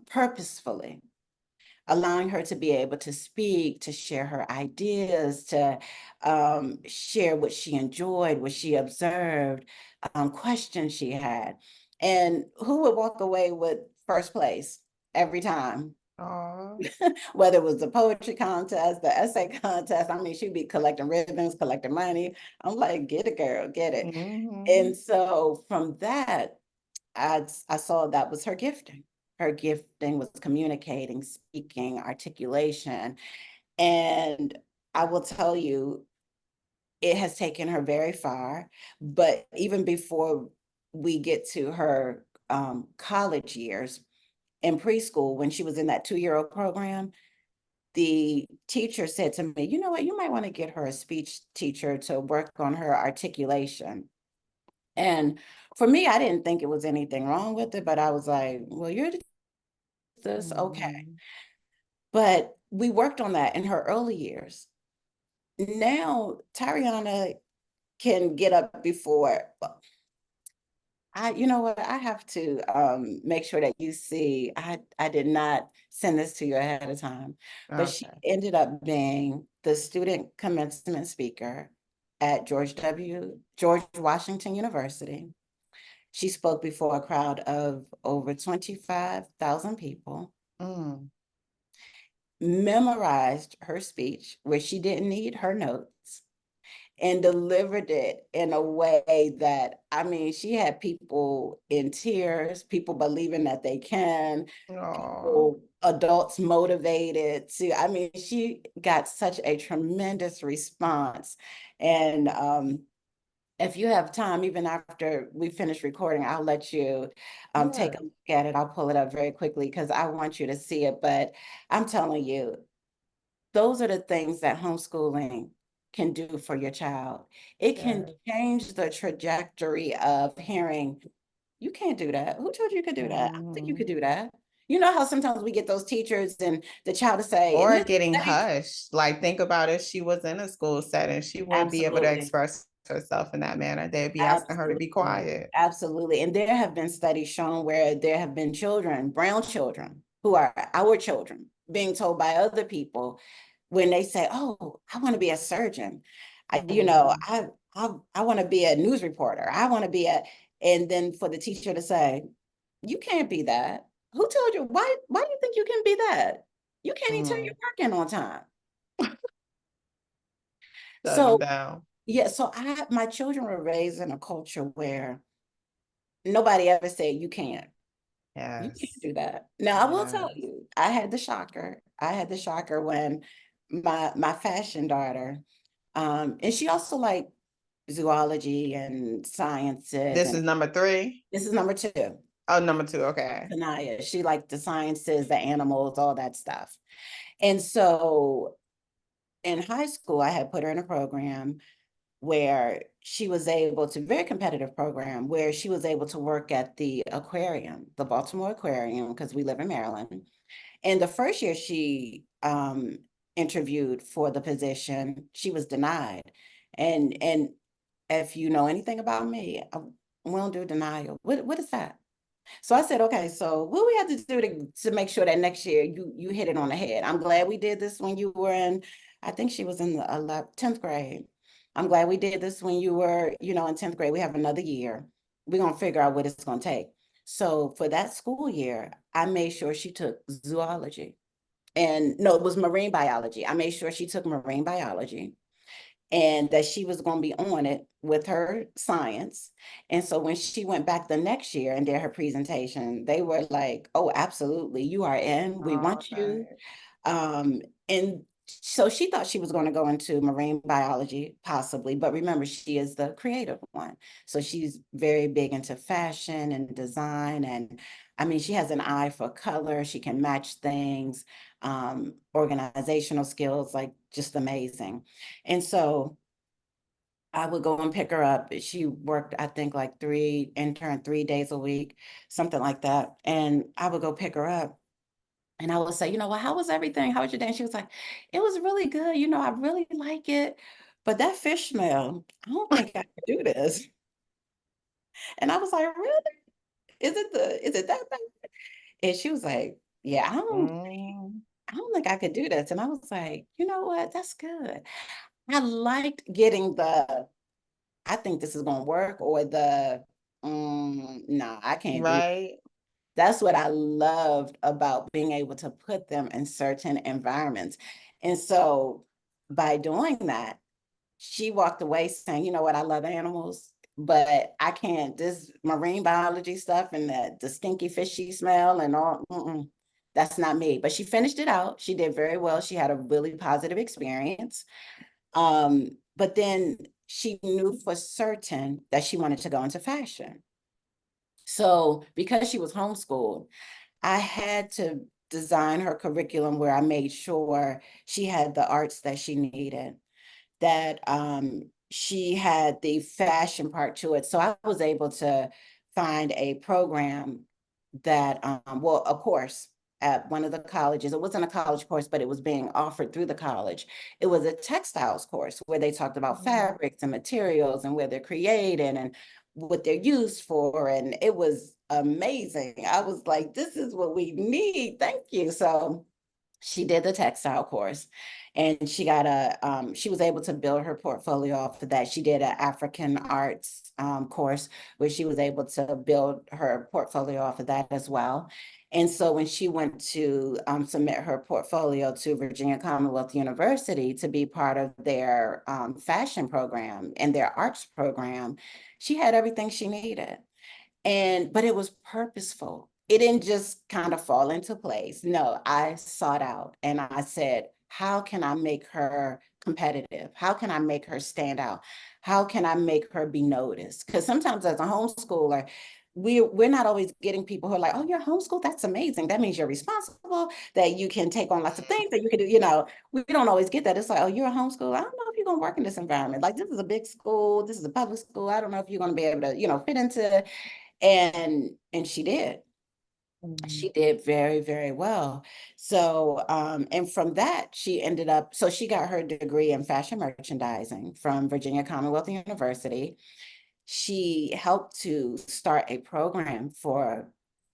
purposefully. allowing her to be able to speak, to share her ideas, to share what she enjoyed, what she observed, questions she had. And who would walk away with first place every time? Oh. Whether it was the poetry contest, the essay contest. I mean, she'd be collecting ribbons, collecting money. I'm like, get it, girl, get it. Mm-hmm. And so from that, I saw that was her gifting. Her gifting was communicating, speaking, articulation. And I will tell you, it has taken her very far. But even before we get to her college years, in preschool, when she was in that 2-year-old program, the teacher said to me, you know what, you might want to get her a speech teacher to work on her articulation. And for me, I didn't think it was anything wrong with it, but I was like, well, you're this, okay. Mm-hmm. But we worked on that in her early years. Now, Tariana can get up before. You know what? I have to make sure that you see. I did not send this to you ahead of time, but she Okay. ended up being the student commencement speaker at George Washington University. She spoke before a crowd of over 25,000 people, Mm. memorized her speech where she didn't need her notes, and delivered it in a way that, I mean, she had people in tears, people believing that they can, Oh. people, adults motivated to, I mean, she got such a tremendous response. And if you have time, even after we finish recording, I'll let you take Yeah. a look at it. I'll pull it up very quickly because I want you to see it. But I'm telling you, those are the things that homeschooling can do for your child. It can Yes. change the trajectory of hearing, you can't do that. Who told you you could do that? I don't think you could Mm-hmm. do that. You know how sometimes we get those teachers and the child to say, and Or this getting lady, hushed. Like, think about if she was in a school setting, she wouldn't be able to absolutely. express herself in that manner. They'd be asking her to be Absolutely. quiet. Absolutely. And there have been studies shown where there have been children, brown children, who are our children, being told by other people when they say, oh, I want to be a surgeon. Mm-hmm. I want to be a news reporter. I want to be a, and then for the teacher to say, you can't be that. Who told you? Why do you think you can be that? You can't even turn your Mm. work in on time. Shutting them So down. yeah, so my children were raised in a culture where nobody ever said you can't. You can't Yes. do that. Now, I will tell Yes. you, I had the shocker. I had the shocker when my fashion daughter, and she also liked zoology and sciences, This and is number 3. this is number 2. Oh, number 2. Okay. Tanaya, she liked the sciences, the animals, all that stuff. And so in high school, I had put her in a program where she was able to, very competitive program, where she was able to work at the aquarium, the Baltimore Aquarium, because we live in Maryland. And the first year she interviewed for the position, she was denied. And if you know anything about me, we don't do denial. What is that? So I said, okay, so what we have to do to make sure that next year you hit it on the head. I'm glad we did this when you were in, I think she was in the 10th grade. I'm glad we did this when you were, in 10th grade. We have another year. We're gonna figure out what it's gonna take. So for that school year, I made sure she took zoology. And no, it was marine biology. I made sure she took marine biology and that she was going to be on it with her science. And so when she went back the next year and did her presentation, they were like, oh, absolutely, you are in. We Oh, want you. nice. And so she thought she was going to go into marine biology, possibly, but remember, she is the creative one. So she's very big into fashion and design. And I mean, she has an eye for color. She can match things, organizational skills, like just amazing. And so I would go and pick her up. She worked, I think, like intern 3 days a week, something like that. And I would go pick her up. And I would say, well, how was everything? How was your day? And she was like, it was really good. I really like it. But that fish smell, I don't think I could do this. And I was like, really? Is it that bad? And she was like, yeah, Mm. I don't think I could do this. And I was like, you know what? That's good. I liked getting the, I think this is going to work, or the, no, I can't do. Right. That's what I loved about being able to put them in certain environments. And so by doing that, she walked away saying, you know what, I love animals, but I can't, this marine biology stuff and the stinky fishy smell and all, that's not me. But she finished it out. She did very well. She had a really positive experience. But then she knew for certain that she wanted to go into fashion. So because she was homeschooled, I had to design her curriculum where I made sure she had the arts that she needed, that she had the fashion part to it. So I was able to find a program that, well, of course, at one of the colleges, it wasn't a college course, but it was being offered through the college. It was a textiles course where they talked about Mhm. fabrics and materials and where they're created and what they're used for. And it was amazing. I was like, this is what we need. Thank you. So she did the textile course, and she got she was able to build her portfolio off of that. She did an African arts course where she was able to build her portfolio off of that as well. And so when she went to submit her portfolio to Virginia Commonwealth University to be part of their fashion program and their arts program, she had everything she needed. But it was purposeful. It didn't just kind of fall into place. No, I sought out and I said, how can I make her competitive? How can I make her stand out? How can I make her be noticed? Because sometimes as a homeschooler, we're not always getting people who are like, oh, you're homeschooled? That's amazing. That means you're responsible, that you can take on lots of things, that you can do, we don't always get that. It's like, oh, you're a homeschool. I don't know if you're going to work in this environment. Like, this is a big school. This is a public school. I don't know if you're going to be able to, fit into, and she did. Mhm. She did very, very well. So, and from that, she ended up, so she got her degree in fashion merchandising from Virginia Commonwealth University. She helped to start a program for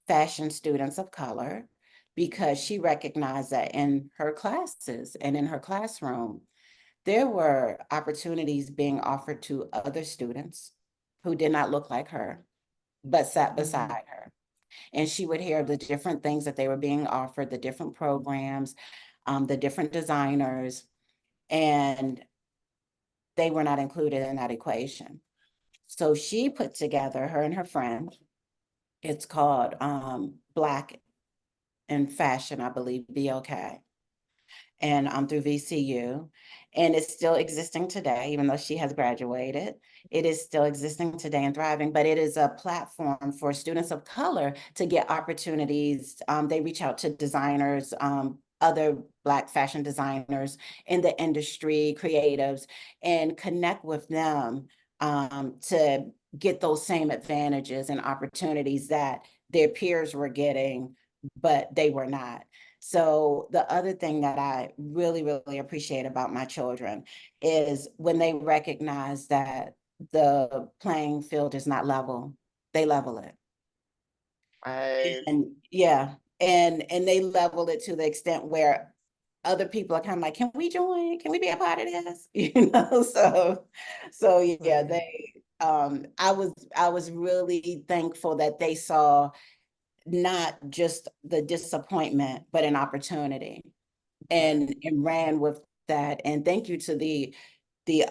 fashion students of color because she recognized that in her classes and in her classroom, there were opportunities being offered to other students who did not look like her, but sat Mhm. beside her. And she would hear the different things that they were being offered, the different programs, the different designers, and they were not included in that equation. So she put together, her and her friend, it's called Black in Fashion, I believe, BOK, and through VCU. And it's still existing today, even though she has graduated. It is still existing today and thriving, but it is a platform for students of color to get opportunities. They reach out to designers, other Black fashion designers in the industry, creatives, and connect with them to get those same advantages and opportunities that their peers were getting, but they were not. So the other thing that I really, really appreciate about my children is when they recognize that the playing field is not level, they level it. Right. And yeah, and they level it to the extent where other people are kind of like, can we join? Can we be a part of this? So yeah, Right. they I was really thankful that they saw not just the disappointment, but an opportunity, Right. and ran with that. And thank you to the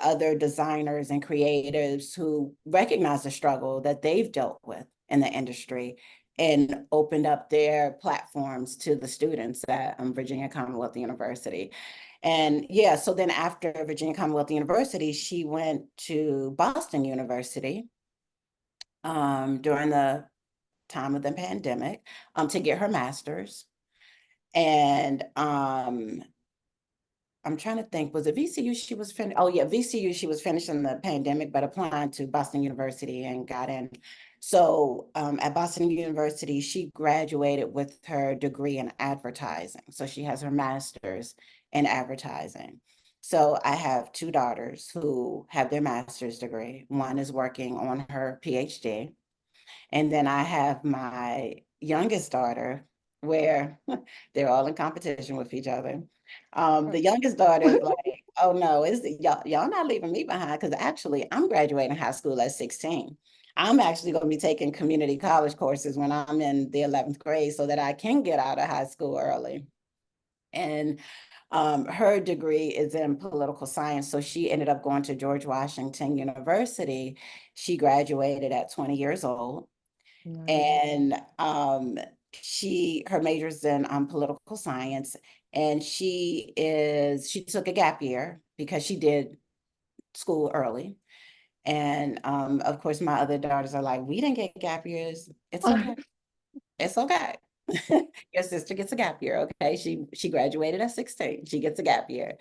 other designers and creatives who recognize the struggle that they've dealt with in the industry and opened up their platforms to the students at Virginia Commonwealth University. And yeah, so then after Virginia Commonwealth University, she went to Boston University during the time of the pandemic to get her master's. And I'm trying to think, was it VCU she was oh yeah, VCU she was finishing the pandemic, but applying to Boston University and got in. So at Boston University, she graduated with her degree in advertising. So she has her master's in advertising. So I have two daughters who have their master's degree. One is working on her PhD. And then I have my youngest daughter where they're all in competition with each other. The youngest daughter is like, oh no, y'all not leaving me behind, because actually I'm graduating high school at 16. I'm actually going to be taking community college courses when I'm in the 11th grade so that I can get out of high school early. And her degree is in political science. So she ended up going to George Washington University. She graduated at 20 years old. Nice. And her major is in political science. And she took a gap year because she did school early. And of course, my other daughters are like, we didn't get gap years. It's okay. It's okay. Your sister gets a gap year, okay? She graduated at 16. She gets a gap year.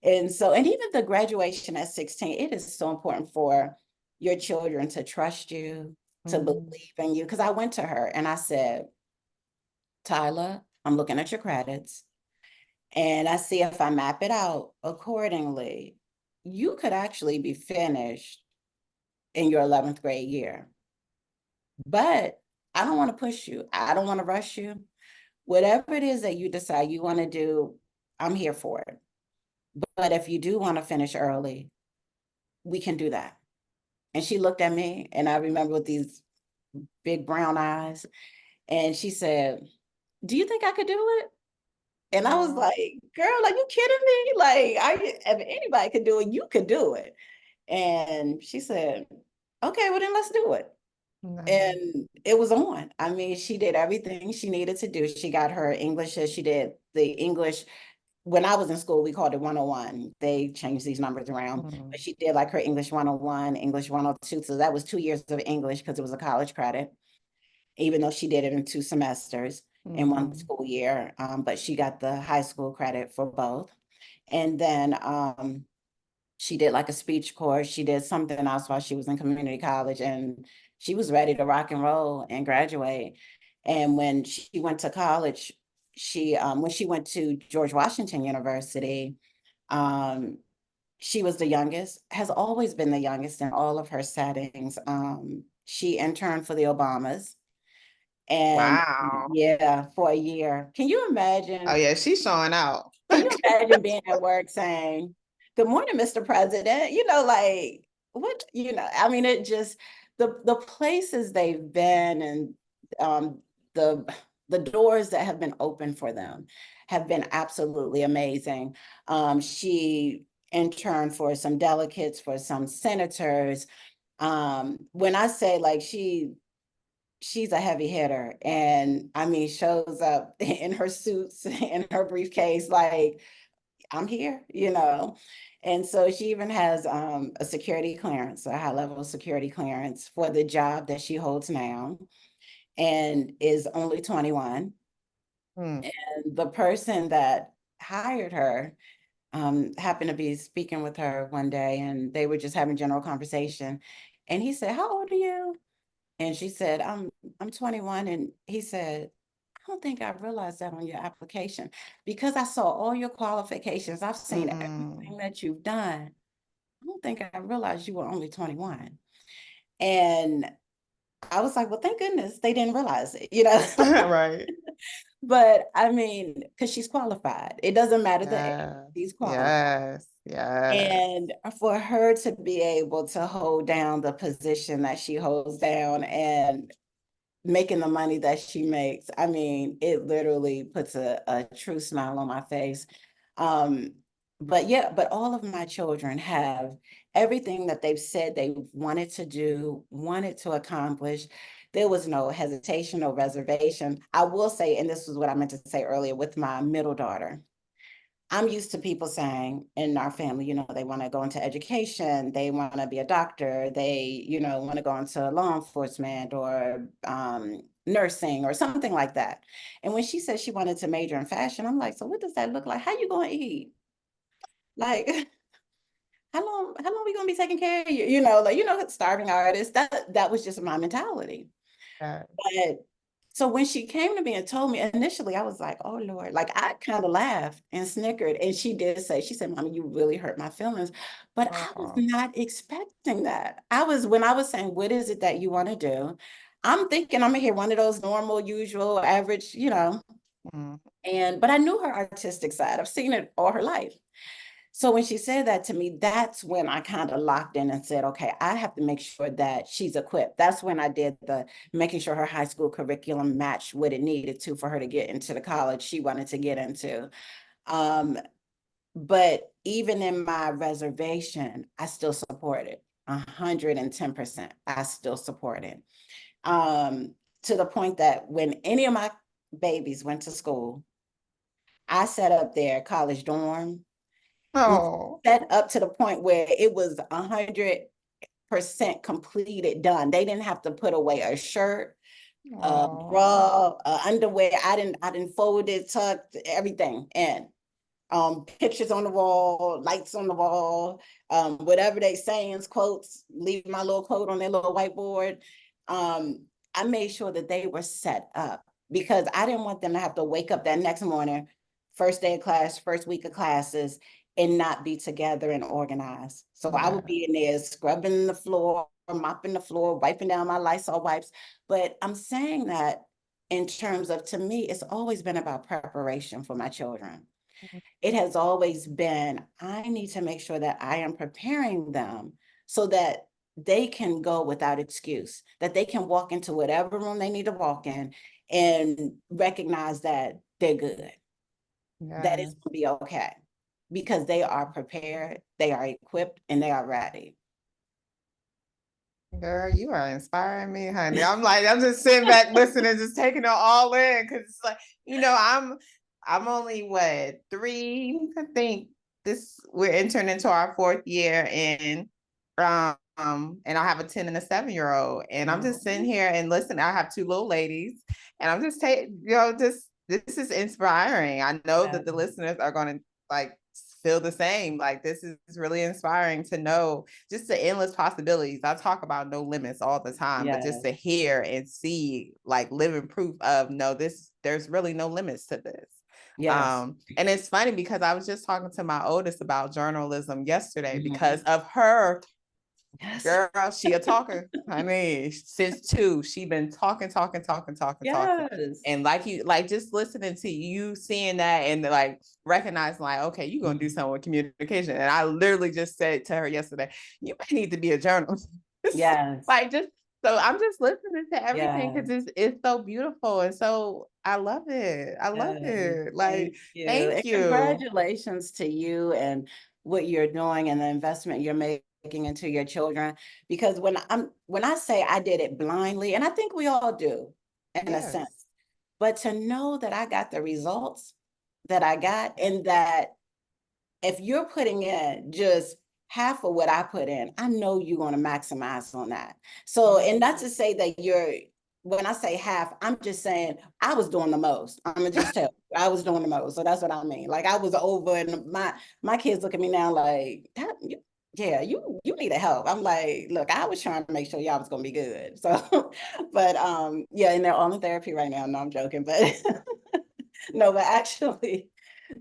And even the graduation at 16, it is so important for your children to trust you, to Mhm. believe in you. Because I went to her and I said, Tyler, I'm looking at your credits and I see if I map it out accordingly, you could actually be finished in your 11th grade year. But I don't want to push you. I don't want to rush you. Whatever it is that you decide you want to do, I'm here for it. But if you do want to finish early, we can do that. And she looked at me, and I remember with these big brown eyes, and she said, do you think I could do it? And I was Aw, like, girl, are you kidding me? Like, if anybody could do it, you could do it. And she said, okay, well then let's do it. nice. And it was on. I mean, she did everything she needed to do. She got her English, she did the English. When I was in school, we called it 101. They changed these numbers around. Mhm. But she did like her English 101, English 102. So that was 2 years of English because it was a college credit, even though she did it in 2 semesters in one Mhm. school year. But she got the high school credit for both. And then she did like a speech course. She did something else while she was in community college, and she was ready to rock and roll and graduate. And when she went to college, when she went to George Washington University, um, she was the youngest, has always been the youngest in all of her settings. She interned for the Obamas, and Wow. yeah, for a year. Can you Oh imagine? yeah, she's showing out. Can you imagine being at work saying, good morning, Mr. President? Like what, I mean, it just the places they've been, and um the the doors that have been open for them have been absolutely amazing. She interned for some delegates, for some senators. When I say like she's a heavy hitter, and I mean shows up in her suits, in her briefcase, like I'm here. And so she even has a security clearance, a high level security clearance for the job that she holds now, and is only 21. Mm. And the person that hired her happened to be speaking with her one day, and they were just having general conversation. And he said, how old are you? And she said, I'm 21. And he said, I don't think I realized that on your application because I saw all your qualifications. I've seen Mm. everything that you've done. I don't think I realized you were only 21. And I was like, well, thank goodness they didn't realize it. Right. But I mean, because she's qualified. It doesn't matter the age, Yes. she's qualified. Yes. Yes. And for her to be able to hold down the position that she holds down and making the money that she makes, I mean, it literally puts a true smile on my face. Um, but yeah, but all of my children have everything that they've said they wanted to do, wanted to accomplish. There was no hesitation, no reservation. I will say, and this was what I meant to say earlier with my middle daughter. I'm used to people saying in our family, they want to go into education, they want to be a doctor, they, want to go into law enforcement or nursing or something like that. And when she said she wanted to major in fashion, I'm like, so what does that look like? How you going to eat? Like, how long are we going to be taking care of you? Starving artist. That was just my mentality. Yes. But so when she came to me and told me initially, I was like, oh Lord, like I kind of laughed and snickered. And she did say, she said, Mommy, you really hurt my feelings. But I was Oh. not expecting that. When I was saying, what is it that you want to do? I'm thinking I'm gonna hear one of those normal, usual, average, Mm. but I knew her artistic side. I've seen it all her life. So when she said that to me, that's when I kind of locked in and said, okay, I have to make sure that she's equipped. That's when I did the making sure her high school curriculum matched what it needed to for her to get into the college she wanted to get into. Um, but even in my reservation, I still support it 110%. I still support it. To the point that when any of my babies went to school, I set up their college dorm, Oh, set up to the point where it was 100% completed, done. They didn't have to put away a shirt, a oh, bra, underwear. I didn't fold it, tucked everything in. Pictures on the wall, lights on the wall, whatever they sayings, quotes, leave my little quote on their little whiteboard. Um, I made sure that they were set up because I didn't want them to have to wake up that next morning, first day of class, first week of classes, and not be together and organized. So I would yeah, be in there scrubbing the floor, mopping the floor, wiping down my Lysol wipes. But I'm saying that in terms of, to me, it's always been about preparation for my children. It has always been, I need to make sure that I am preparing them so that they can go without excuse, that they can walk into whatever room they need to walk in and recognize that they're good, that yeah. it's going to be okay because they are prepared, they are equipped, and they are ready. Girl, you are inspiring me, honey. I'm just sitting back listening, just taking it all in. Cause it's like, I'm only what, 3, I think we're entering into our 4th year and I have a 10 and a 7-year-old. And I'm just sitting here and listen, I have 2 little ladies and I'm just taking, just this is inspiring. I know Yeah. that the listeners are gonna like feel the same. Like this is really inspiring to know just the endless possibilities. I talk about no limits all the time, but just Yes. to hear and see like living proof of no, there's really no limits to this. Yes. And it's funny because I was just talking to my oldest about journalism yesterday because Mhm. of her. Yes. Girl, she a talker. I mean, since 2, she been talking. Yes. And like just listening to you, seeing that and like recognizing like, okay, you're gonna do Mhm. something with communication. And I literally just said to her yesterday, you may need to be a journalist. Yes. Like just so I'm just listening to everything because Yes. it's so beautiful. And so I love it. I love Yes. it. Thank Like, you. thank And you. congratulations to you and what you're doing and the investment you're making into your children. Because when I say I did it blindly, and I think we all do in a sense, Yes. but to know that I got the results that I got, and that if you're putting in just half of what I put in, I know you're going to maximize on that. So, and not to say that when I say half, I'm just saying I was doing the most. I'm gonna just tell you, I was doing the most. So that's what I mean. Like I was over, and my kids look at me now like, yeah, you need help. I'm like, look, I was trying to make sure y'all was gonna be good. So, but yeah, and they're all in therapy right now. No, I'm joking, but no, but actually,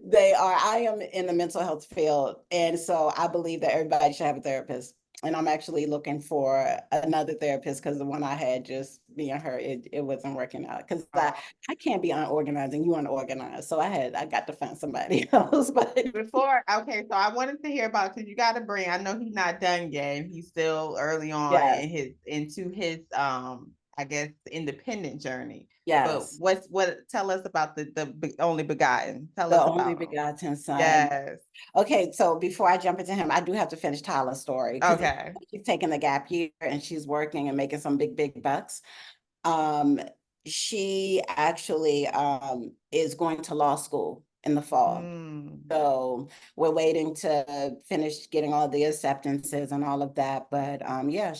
they are. I am in the mental health field, and so I believe that everybody should have a therapist. And I'm actually looking for another therapist because the one I had, just me and her, it wasn't working out. Because I can't be unorganized and you unorganized. So I got to find somebody else. But Okay, so I wanted to hear about because you got to bring. I know he's not done yet. And he's still early on yes, in his I guess independent journey. But yes, what tell us about the only begotten? Tell the us only about him. begotten son. Yes. Okay, so before I jump into him, I do have to finish Tyler's story because Okay. she's taking the gap year and she's working and making some big bucks. Um, she actually is going to law school in the fall. Mm. So we're waiting to finish getting all the acceptances and all of that. But yeah,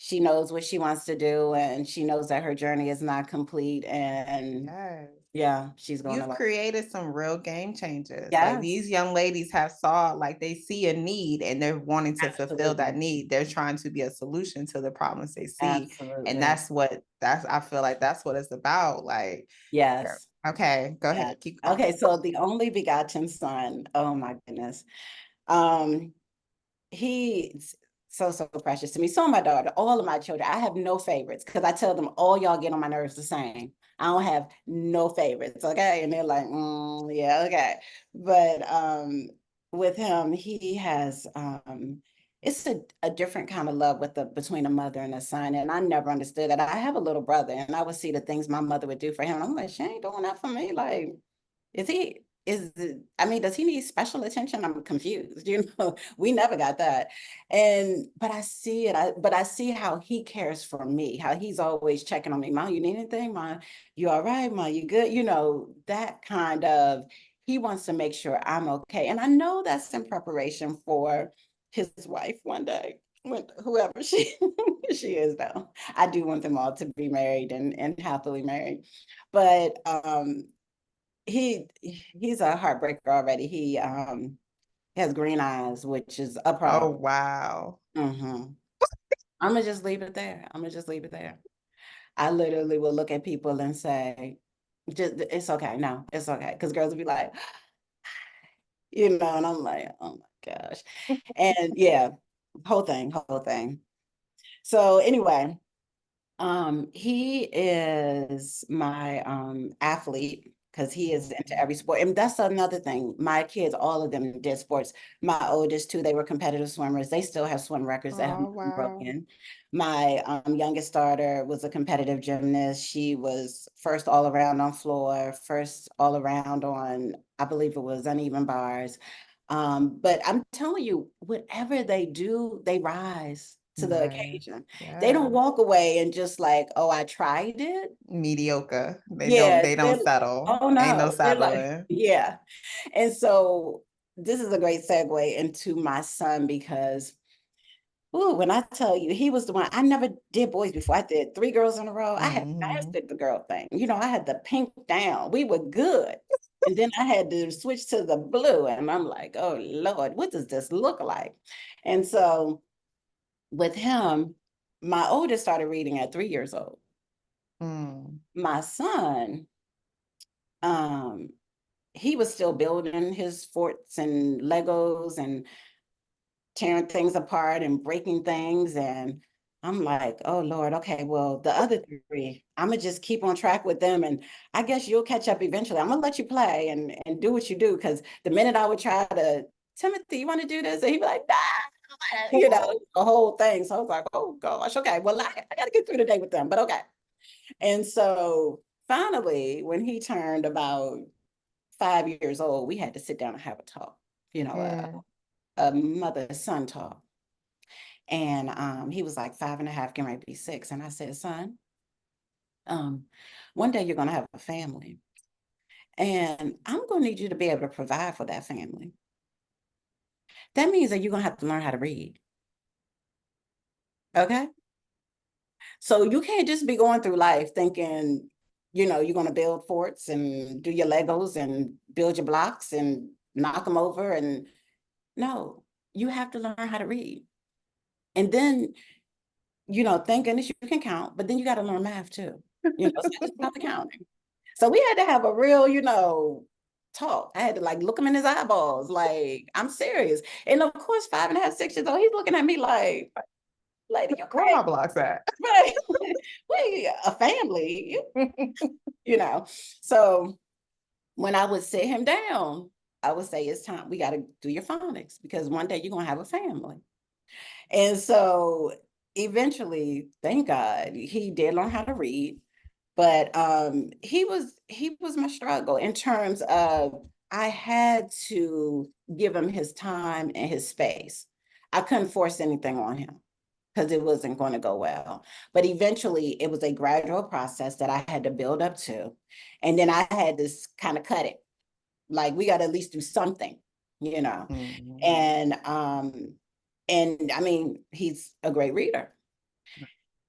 she knows what she wants to do and she knows that her journey is not complete. And Yes. yeah, she's going to You've law. created some real game changers. Like Yes, these young ladies have saw, like they see a need and they're wanting to fulfill that absolutely. need. They're trying to be a solution to the problems they see. And Absolutely. I feel like that's what it's about. Like, Yes. okay, go Yeah. ahead, keep going. Okay, so the only begotten son, oh my goodness. Um, he So, so precious to me. So my daughter, all of my children, I have no favorites because I tell them all y'all get on my nerves the same. I don't have no favorites, okay? And they're like, yeah, okay. But with him, he has it's a different kind of love with the between a mother and a son. And I never understood that. I have a little brother and I would see the things my mother would do for him. And I'm like, she ain't doing that for me. Like, I mean, does he need special attention? I'm confused. We never got that. But I see it. But I see how he cares for me, how he's always checking on me. Mom, you need anything? Mom, you all right? Mom, you good? That kind of, he wants to make sure I'm okay. And I know that's in preparation for his wife one day, when whoever she she is though. I do want them all to be married and happily married. But he's a heartbreaker already. He has green eyes, which is a Oh, problem. wow. I'm gonna just leave it there. I'm gonna just leave it there. I literally will look at people and say, just it's okay. No, it's okay. Because girls will be like, and I'm like, oh my gosh. And yeah, whole thing. So anyway, he is my athlete because he is into every sport. And that's another thing. My kids, all of them did sports. My oldest two, they were competitive swimmers. They still have swim records that Oh, haven't been wow. broken. My youngest daughter was a competitive gymnast. She was first all around on floor, first all around on, I believe it was uneven bars. But I'm telling you, whatever they do, they rise to the Right. occasion. They Yeah. don't walk away and just like, oh, I tried it. Mediocre. They don't Yeah, they don't settle. oh Ain't no no, they're like, settling. yeah. And so this is a great segue into my son because, ooh, when I tell you, he was the one, I never did boys before. I did 3 girls in a row. I had Hmm. mastered the girl thing. I had the pink down. We were good. And then I had to switch to the blue. And I'm like, oh Lord, what does this look like? And so with him, my oldest started reading at 3 years old. Mm. My son, um, he was still building his forts and Legos and tearing things apart and breaking things. And I'm like, oh Lord, okay, well, the other three, I'm gonna just keep on track with them. And I guess you'll catch up eventually. I'm gonna let you play and do what you do. Cause the minute I would try to, Timothy, you want to do this? And he'd be like, nah, the whole thing. So I was like, oh gosh, okay, well, I gotta get through the day with them, but okay. And so finally, when he turned about 5 years old, we had to sit down and have a talk, Mm. a mother-son talk. And he was like 5.5, getting ready to be 6. And I said, son, um, one day you're gonna have a family. And I'm gonna need you to be able to provide for that family. That means that you're gonna have to learn how to read. Okay. So you can't just be going through life thinking, you're going to build forts and do your Legos and build your blocks and knock them over. And no, you have to learn how to read. And then, thank goodness you can count, but then you got to learn math too. It's not just about the counting. So we had to have a real, talk. I had to like look him in his eyeballs, like, I'm serious. And of course, 5.5, 6 years old, he's looking at me like, lady, you Where my crazy. blocks at? Right. We a family, you know. So when I would sit him down, I would say, it's time, we got to do your phonics because one day you're going to have a family. And so eventually, thank God, he did learn how to read. But he was my struggle in terms of I had to give him his time and his space. I couldn't force anything on him because it wasn't going to go well. But eventually, it was a gradual process that I had to build up to. And then I had to kind of cut it. Like, we got to at least do something, you know. Mhm. And I mean, he's a great reader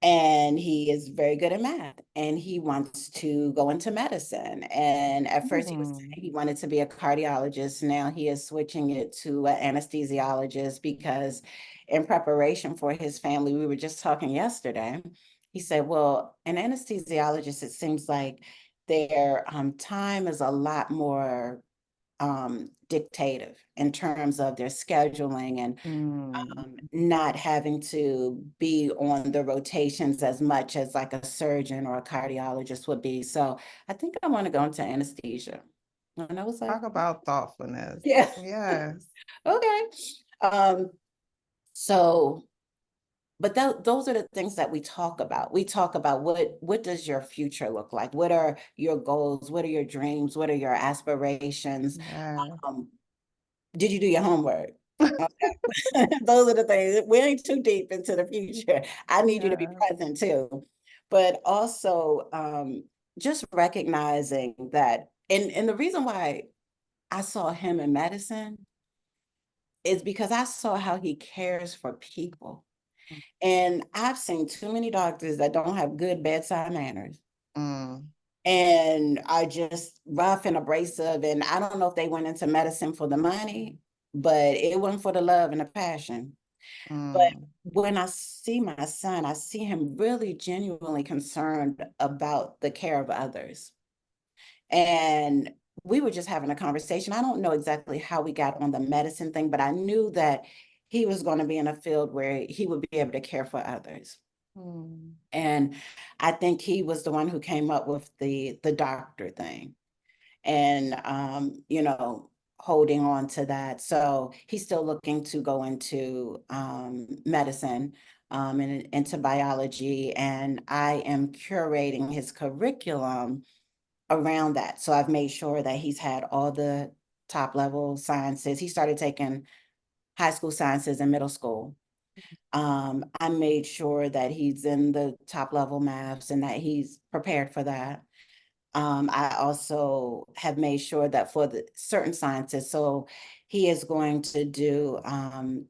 and he is very good at math and he wants to go into medicine. And at first he was saying Mm. he wanted to be a cardiologist. Now he is switching it to an anesthesiologist because in preparation for his family, we were just talking yesterday. He said, well, an anesthesiologist, it seems like their time is a lot more dictative in terms of their scheduling and not having to be on the rotations as much as like a surgeon or a cardiologist would be. So I think I want to go into anesthesia. And I was like, Talk about thoughtfulness. yeah, Yes. okay. So, but those are the things that we talk about. We talk about what does your future look like? What are your goals? What are your dreams? What are your aspirations? Yeah. Did you do your homework? Okay. Those are the things. We ain't too deep into the future. I need you to be Yeah. present too. But also just recognizing that, and the reason why I saw him in medicine is because I saw how he cares for people. And I've seen too many doctors that don't have good bedside manners Mm. and are just rough and abrasive. And I don't know if they went into medicine for the money, but it wasn't for the love and the passion. But Mm. when I see my son, I see him really genuinely concerned about the care of others. And we were just having a conversation. I don't know exactly how we got on the medicine thing, but I knew that he was going to be in a field where he would be able to care for others. Mm. And I think he was the one who came up with the doctor thing. And you know, holding on to that. So he's still looking to go into medicine and into biology. And I am curating his curriculum around that. So I've made sure that he's had all the top level sciences. He started taking high school sciences in middle school. I made sure that he's in the top level maths and that he's prepared for that. I also have made sure that for the certain sciences, so he is going to do,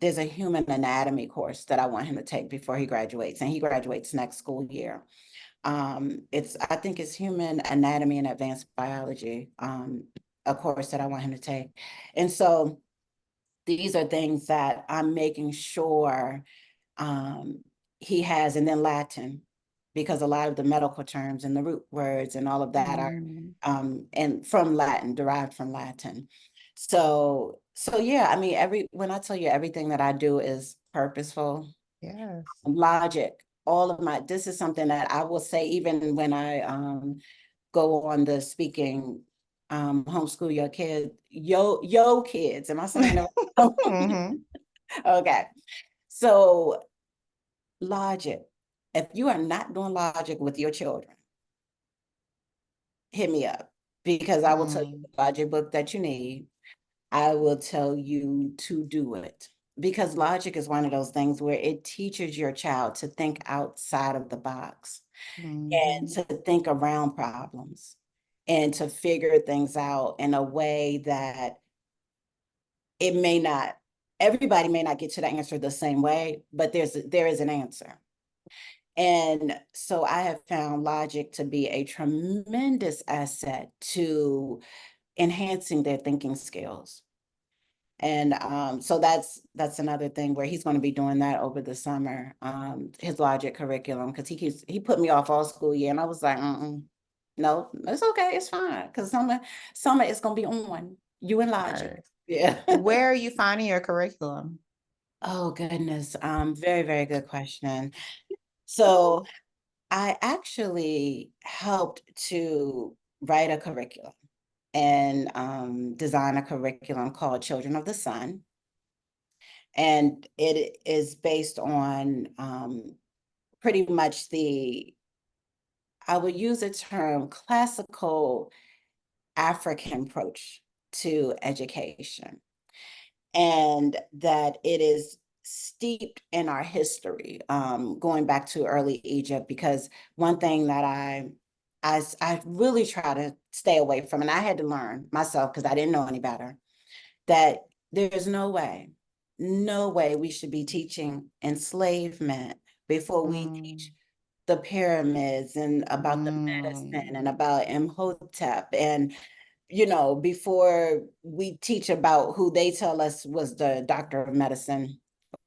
there's a human anatomy course that I want him to take before he graduates, and he graduates next school year. I think it's human anatomy and advanced biology, a course that I want him to take. And so these are things that I'm making sure he has, and then Latin, because a lot of the medical terms and the root words and all of that are Mm. and from Latin, derived from Latin. So yeah, I mean, when I tell you everything that I do is purposeful, Yes. logic, all of this is something that I will say even when I go on the speaking, homeschool your kid, yo kids. Am I saying it right? Mm-hmm. Okay. So logic. If you are not doing logic with your children, hit me up because I will tell you Mm. the logic book that you need. I will tell you to do it because logic is one of those things where it teaches your child to think outside of the box and Mm-hmm. to think around problems and to figure things out in a way that it may not, everybody may not get to the answer the same way, but there is an answer. And so I have found logic to be a tremendous asset to enhancing their thinking skills. And so that's another thing where he's going to be doing that over the summer, his logic curriculum, because he put me off all school year, and I was like, no, it's okay, it's fine, because summer is going to be on you and logic. Right. Yeah. Where are you finding your curriculum? Oh goodness, very, very good question. So I actually helped to write a curriculum and design a curriculum called Children of the Sun. And it is based on pretty much I would use the term classical African approach to education, and that it is steeped in our history, going back to early Egypt, because one thing that I really try to stay away from, and I had to learn myself because I didn't know any better, that there's no way we should be teaching enslavement before we Mm. teach the pyramids and about the Mm. medicine and about Imhotep, and before we teach about who they tell us was the doctor of medicine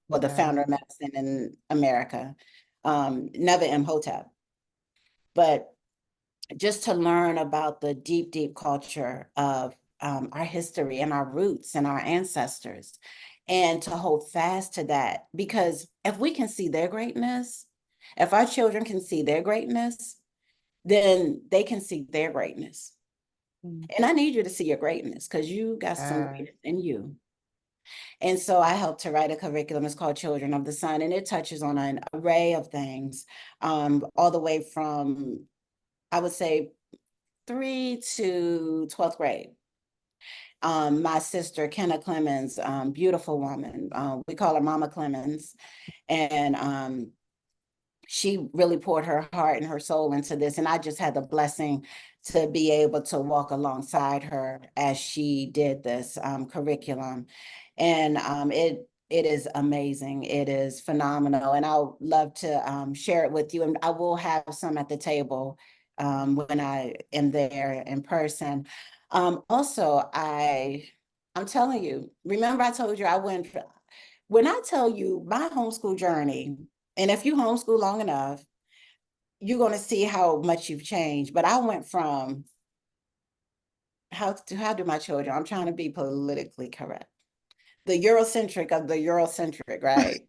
or the founder of Yes. medicine in America, never Imhotep, but just to learn about the deep, deep culture of our history and our roots and our ancestors, and to hold fast to that. Because if we can see their greatness, if our children can see their greatness, then they can see their greatness. And I need you to see your greatness because you got some greatness in you. And so I helped to write a curriculum. It's called Children of the Sun, and it touches on an array of things, all the way from, I would say, 3 to 12th grade. My sister, Kenna Clemens, beautiful woman. We call her Mama Clemens. And she really poured her heart and her soul into this. And I just had the blessing to be able to walk alongside her as she did this curriculum. And it is amazing. It is phenomenal. And I'll love to share it with you. And I will have some at the table when I am there in person. Also, I'm telling you, remember I told you when I tell you my homeschool journey, and if you homeschool long enough, you're going to see how much you've changed. But I went from how do my children, I'm trying to be politically correct, the Eurocentric of the Eurocentric, right?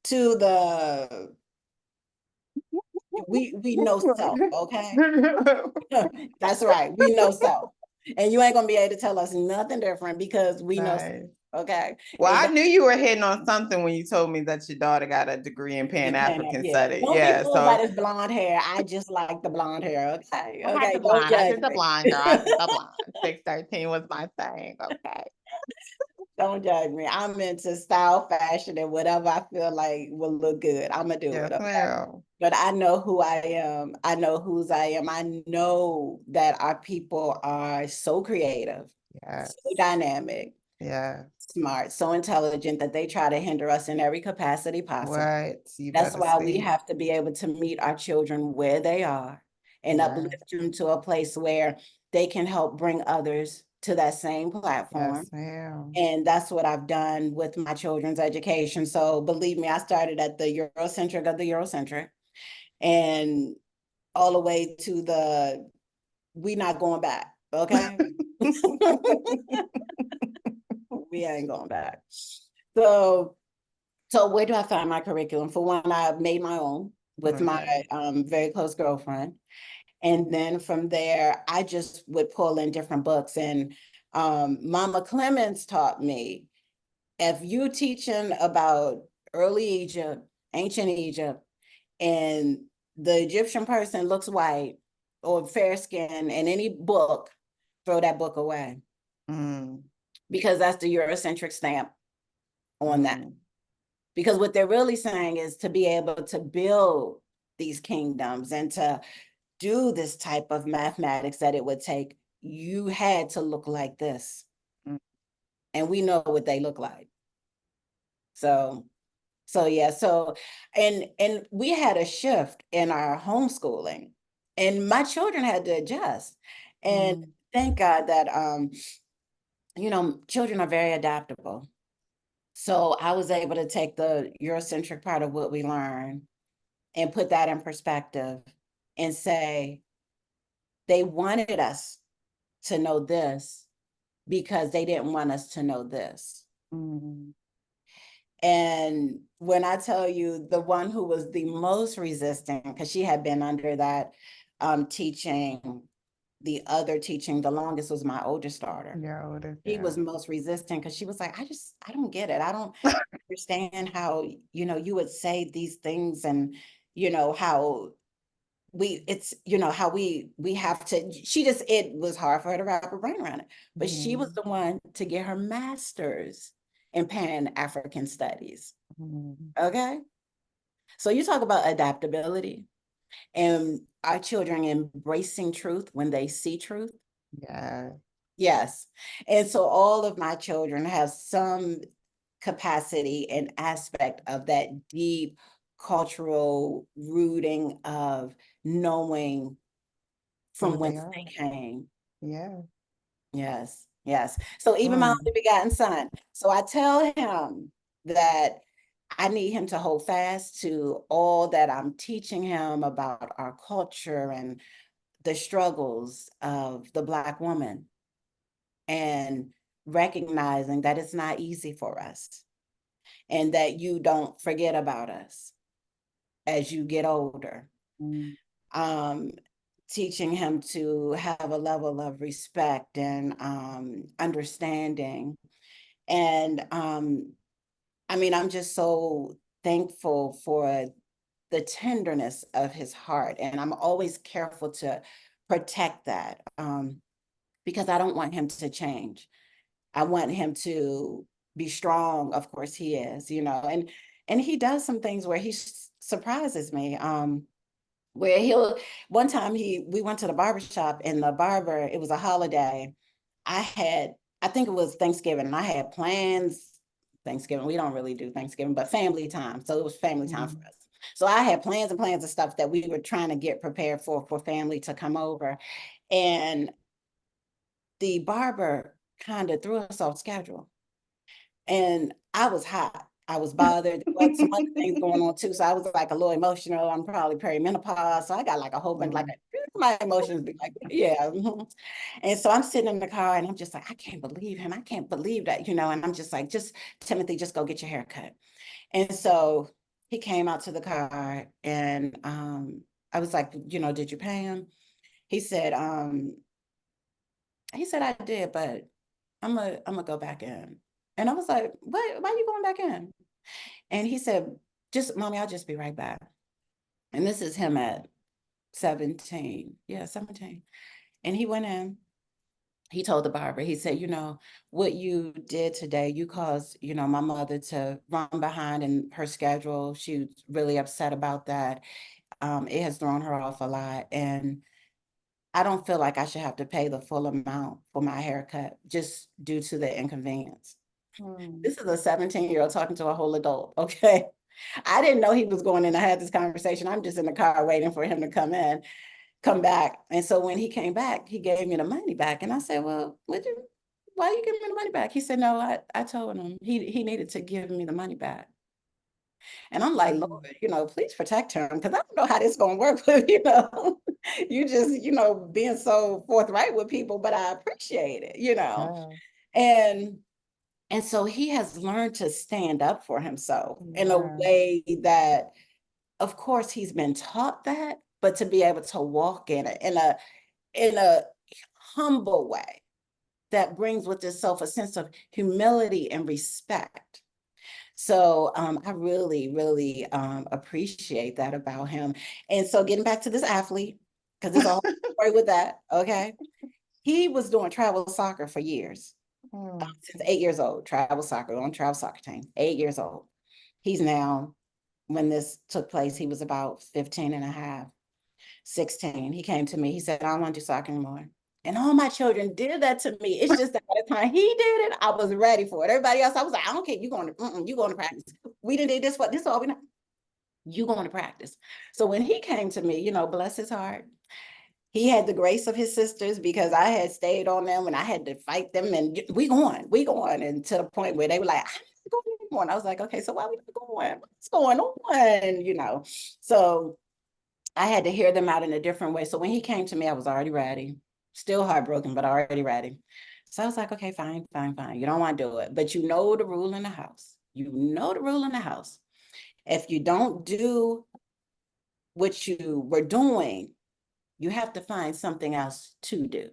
To the we know self, okay? That's right. We know self. And you ain't gonna be able to tell us nothing different because we know self, okay? Well, And I knew you were hitting on something when you told me that your daughter got a degree in Pan-African studies. Don't be Yeah, fooled by this blonde hair. I just like the blonde hair. Okay. I Okay. the Don't blonde. I judge did the me. blonde girl. I did the blonde. 613 was my thing. Okay. Don't judge me. I'm into style, fashion, and whatever I feel like will look good. I'm gonna do Yes, it. Okay. ma'am. But I know who I am. I know whose I am. I know that our people are so creative, Yes. so dynamic, Yeah. smart, so intelligent that they try to hinder us in every capacity possible. What? You That's better why we speak. have to be able to meet our children where they are and Yeah. uplift them to a place where they can help bring others to that same platform. Yes, ma'am. And that's what I've done with my children's education. So believe me, I started at the Eurocentric of the Eurocentric and all the way to the we not going back, okay? We ain't going back. So where do I find my curriculum? For one, I made my own with my very close girlfriend. And then from there, I just would pull in different books. And Mama Clemens taught me, if you teaching about early Egypt, ancient Egypt, and the Egyptian person looks white or fair skin in any book, throw that book away. Because that's the Eurocentric stamp on that. Because what they're really saying is to be able to build these kingdoms and to do this type of mathematics that it would take, you had to look like this. And we know what they look like. So yeah, and we had a shift in our homeschooling and my children had to adjust. And thank God that children are very adaptable. So I was able to take the Eurocentric part of what we learned and put that in perspective and say, they wanted us to know this because they didn't want us to know this. And when I tell you, the one who was the most resistant, because she had been under that teaching, the other teaching, the longest was my oldest daughter. Your oldest. She was most resistant because she was like, I don't get it. I don't understand how, you would say these things and, how how we have to, it was hard for her to wrap her brain around it. But she was the one to get her master's in Pan-African studies. Okay. So you talk about adaptability and our children embracing truth when they see truth. Yeah. Yes. And so all of my children have some capacity and aspect of that deep cultural rooting of knowing from whence they came. Yeah. Yes. Yes. So even my only begotten son. So I tell him that I need him to hold fast to all that I'm teaching him about our culture and the struggles of the Black woman and recognizing that it's not easy for us and that you don't forget about us as you get older. Mm. Teaching him to have a level of respect and understanding. And I mean, I'm just so thankful for the tenderness of his heart. And I'm always careful to protect that because I don't want him to change. I want him to be strong. Of course he is, you know, and he does some things where he surprises me. Where one time we went to the barber shop and the barber, it was a holiday. I think it was Thanksgiving and I had plans. Thanksgiving, we don't really do Thanksgiving, but family time. So it was family time for us. So I had plans and plans of stuff that we were trying to get prepared for family to come over. And the barber kind of threw us off schedule. And I was hot. I was bothered. There was some other things going on too. So I was like a little emotional. I'm probably perimenopause. So I got like a whole bunch, like my emotions be like, yeah. And so I'm sitting in the car and I'm just like, I can't believe him. I can't believe that, you know, and I'm just like, just Timothy, just go get your hair cut. And so he came out to the car and I was like, you know, did you pay him? He said, I did, but I'm gonna go back in. And I was like, what? Why are you going back in? And he said, just mommy, I'll just be right back. And this is him at 17. Yeah, 17. And he went in. He told the barber, he said, you know, what you did today, you caused, you know, my mother to run behind in her schedule. She was really upset about that. It has thrown her off a lot. And I don't feel like I should have to pay the full amount for my haircut just due to the inconvenience. This is a 17-year-old talking to a whole adult, okay? I didn't know he was going in to have this conversation. I'm just in the car waiting for him to come back. And so when he came back, he gave me the money back. And I said, well, why you give me the money back? He said, no, I told him he needed to give me the money back. And I'm like, Lord, you know, please protect him because I don't know how this is going to work with, you know, you just, you know, being so forthright with people, but I appreciate it, you know. And so he has learned to stand up for himself in a way that, of course, he's been taught that, but to be able to walk in it in a humble way that brings with itself a sense of humility and respect. So I really, really appreciate that about him. And so getting back to this athlete, because there's a whole story with that, okay? He was doing travel soccer for years. Since 8 years old, travel soccer, on travel soccer team, 8 years old. He's now, when this took place, he was about 15 and a half, 16. He came to me, he said, I don't want to do soccer anymore. And all my children did that to me. It's just that by the time he did it, I was ready for it. Everybody else, I was like, I don't care, you going to practice. We didn't do this, what this all we know. You going to practice. So when he came to me, you know, bless his heart, he had the grace of his sisters because I had stayed on them and I had to fight them and we going. And to the point where they were like, I'm not going anymore. And I was like, okay, so why we not going? What's going on? You know, so I had to hear them out in a different way. So when he came to me, I was already ready, still heartbroken, but already ready. So I was like, okay, fine. You don't want to do it, but you know the rule in the house. You know the rule in the house. If you don't do what you were doing, you have to find something else to do.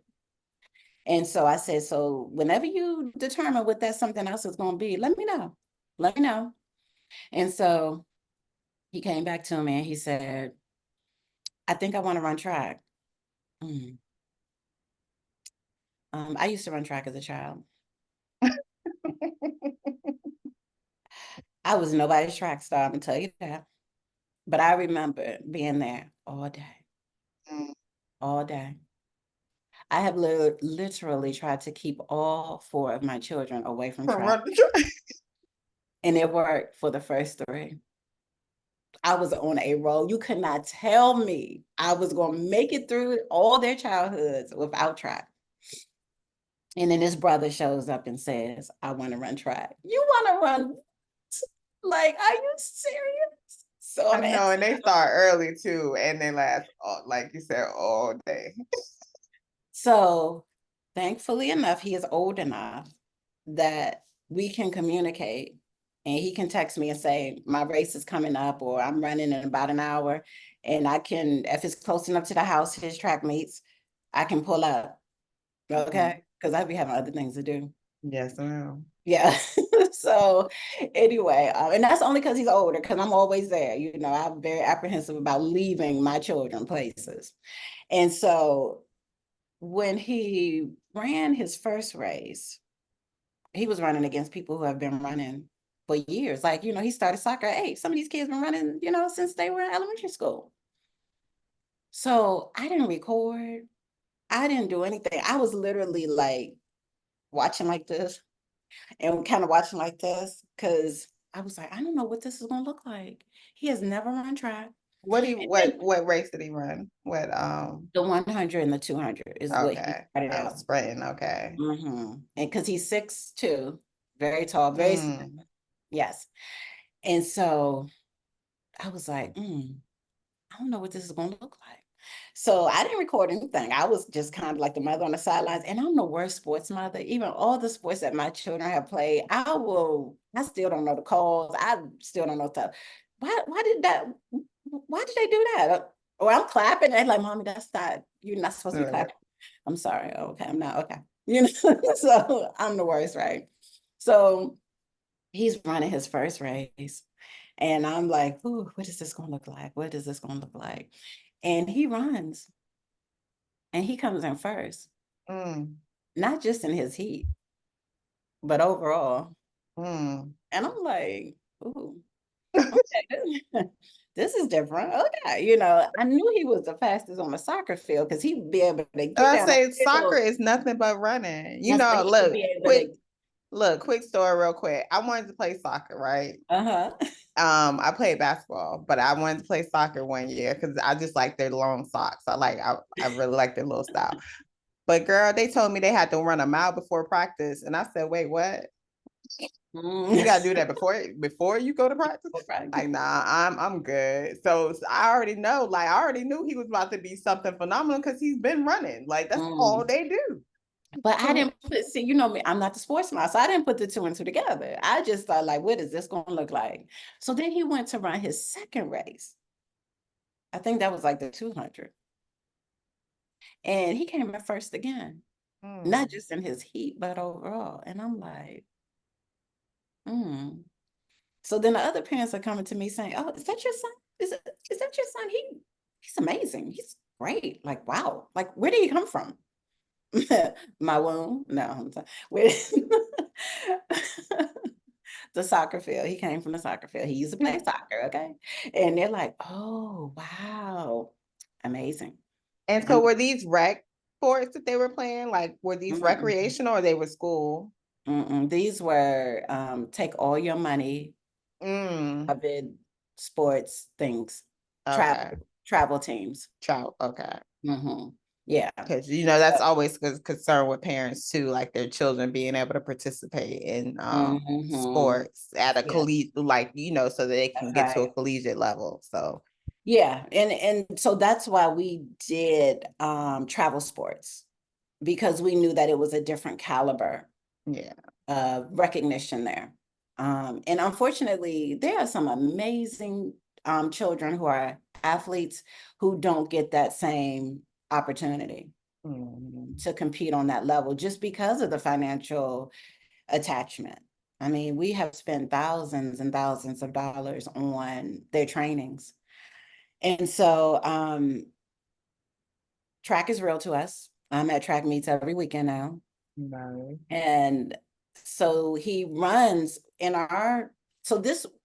And so I said, so whenever you determine what that something else is going to be, let me know. Let me know. And so he came back to me and he said, I think I want to run track. I used to run track as a child. I was nobody's track star, I'm gonna tell you that. But I remember being there all day, all day. I have literally tried to keep all 4 of my children away from track. And it worked for the first 3. I was on a roll. You could not tell me I was going to make it through all their childhoods without track. And then his brother shows up and says, I want to run track. You want to run? Like, are you serious? So I I'm know, and answering. they start early too, and they last, like you said, all day. So thankfully enough, he is old enough that we can communicate, and he can text me and say, my race is coming up, or I'm running in about an hour. And I can, if it's close enough to the house, his track meets, I can pull up. Okay. Because I'd be having other things to do. Yes, ma'am. Yeah. So anyway, and that's only because he's older, because I'm always there. I'm very apprehensive about leaving my children places. And so when he ran his first race, he was running against people who have been running for years. Like, he started soccer at 8. Some of these kids been running, since they were in elementary school. So I didn't record. I didn't do anything. I was literally like watching like this and kind of watching like this, because I was like, I don't know what this is going to look like. He has never run track. What race did he run? The 100 and the 200 is what he Okay. started Oh, out. sprinting, okay. And because he's 6'2", very tall, very Mm. yes. And so I was like, I don't know what this is going to look like. So I didn't record anything. I was just kind of like the mother on the sidelines. And I'm the worst sports mother. Even all the sports that my children have played, I still don't know the calls. I still don't know stuff. Why did they do that? Or I'm clapping and like, Mommy, you're not supposed to be clapping. I'm sorry. Okay, I'm not. Okay. So I'm the worst, right? So he's running his first race. And I'm like, ooh, what is this going to look like? What is this going to look like? And he runs and he comes in first, not just in his heat, but overall. And I'm like, ooh, okay, this is different. Okay. I knew he was the fastest on the soccer field, because he'd be able to get I down the say soccer field. is nothing but running. Yes, but he would be able Quick story real quick. I wanted to play soccer, right? to, I played basketball, but I wanted to play soccer one year because I just like their long socks. I really like their little style. But girl, they told me they had to run a mile before practice. And I said, wait, what? You gotta do that before you go to practice? Like, nah, I'm good. So I already know, like I already knew he was about to be something phenomenal because he's been running. Like that's all they do. But I didn't see, me, I'm not the sports mom, so I didn't put the two and two together. I just thought, like, what is this going to look like? So then he went to run his second race. I think that was like the 200. And he came in first again, not just in his heat, but overall. And I'm like, So then the other parents are coming to me saying, oh, is that your son? Is that your son? He's amazing. He's great. Like, wow. Like, where did he come from? My womb? No, I'm sorry. Where the soccer field. He came from the soccer field. He used to play soccer, okay? And they're like, oh, wow. Amazing. And so were these rec sports that they were playing? Like, were these recreational or they were school? These were take all your money, COVID sports things, Okay. travel teams. Okay. Yeah. Because that's always concern with parents too, like their children being able to participate in sports at a collegiate, like so that they can get to a collegiate level. So yeah, and so that's why we did travel sports, because we knew that it was a different caliber recognition there. And unfortunately, there are some amazing children who are athletes who don't get that same opportunity to compete on that level, just because of the financial attachment. I mean, we have spent thousands and thousands of dollars on their trainings. And so track is real to us. I'm at track meets every weekend now. Right. And so he runs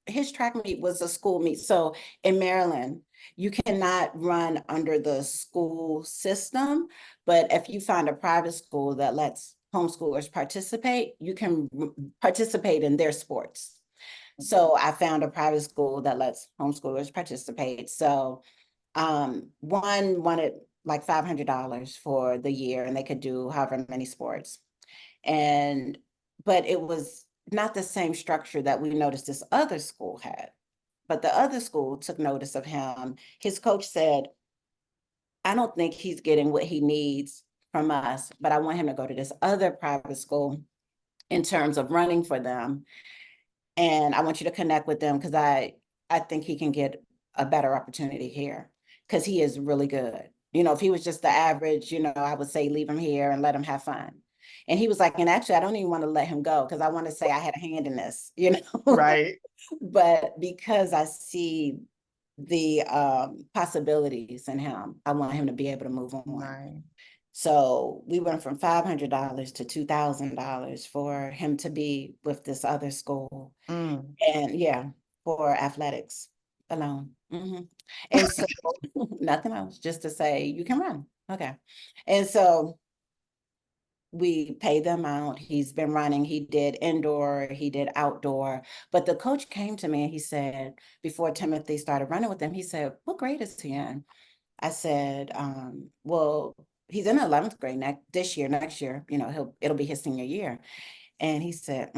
his track meet was a school meet. So in Maryland, you cannot run under the school system, but if you find a private school that lets homeschoolers participate, you can participate in their sports. So I found a private school that lets homeschoolers participate. So one wanted like $500 for the year, and they could do however many sports. But it was not the same structure that we noticed this other school had. but the other school took notice of him. His coach said, I don't think he's getting what he needs from us, but I want him to go to this other private school in terms of running for them. And I want you to connect with them because I think he can get a better opportunity here because he is really good. You know, if he was just the average, you know, I would say leave him here and let him have fun. And he was like, and actually, I don't even want to let him go because I want to say I had a hand in this, you know. Right. But because I see the possibilities in him, I want him to be able to move on. Right. So we went from $500 to $2,000 for him to be with this other school. Mm. And yeah, for athletics alone. And so nothing else, just to say you can run. Okay. And so we paid the amount. He's been running. He did indoor, he did outdoor. But the coach came to me and he said, before Timothy started running with him, he said, what grade is he in? I said, well, he's in the 11th grade next year, you know, it'll be his senior year. And he said,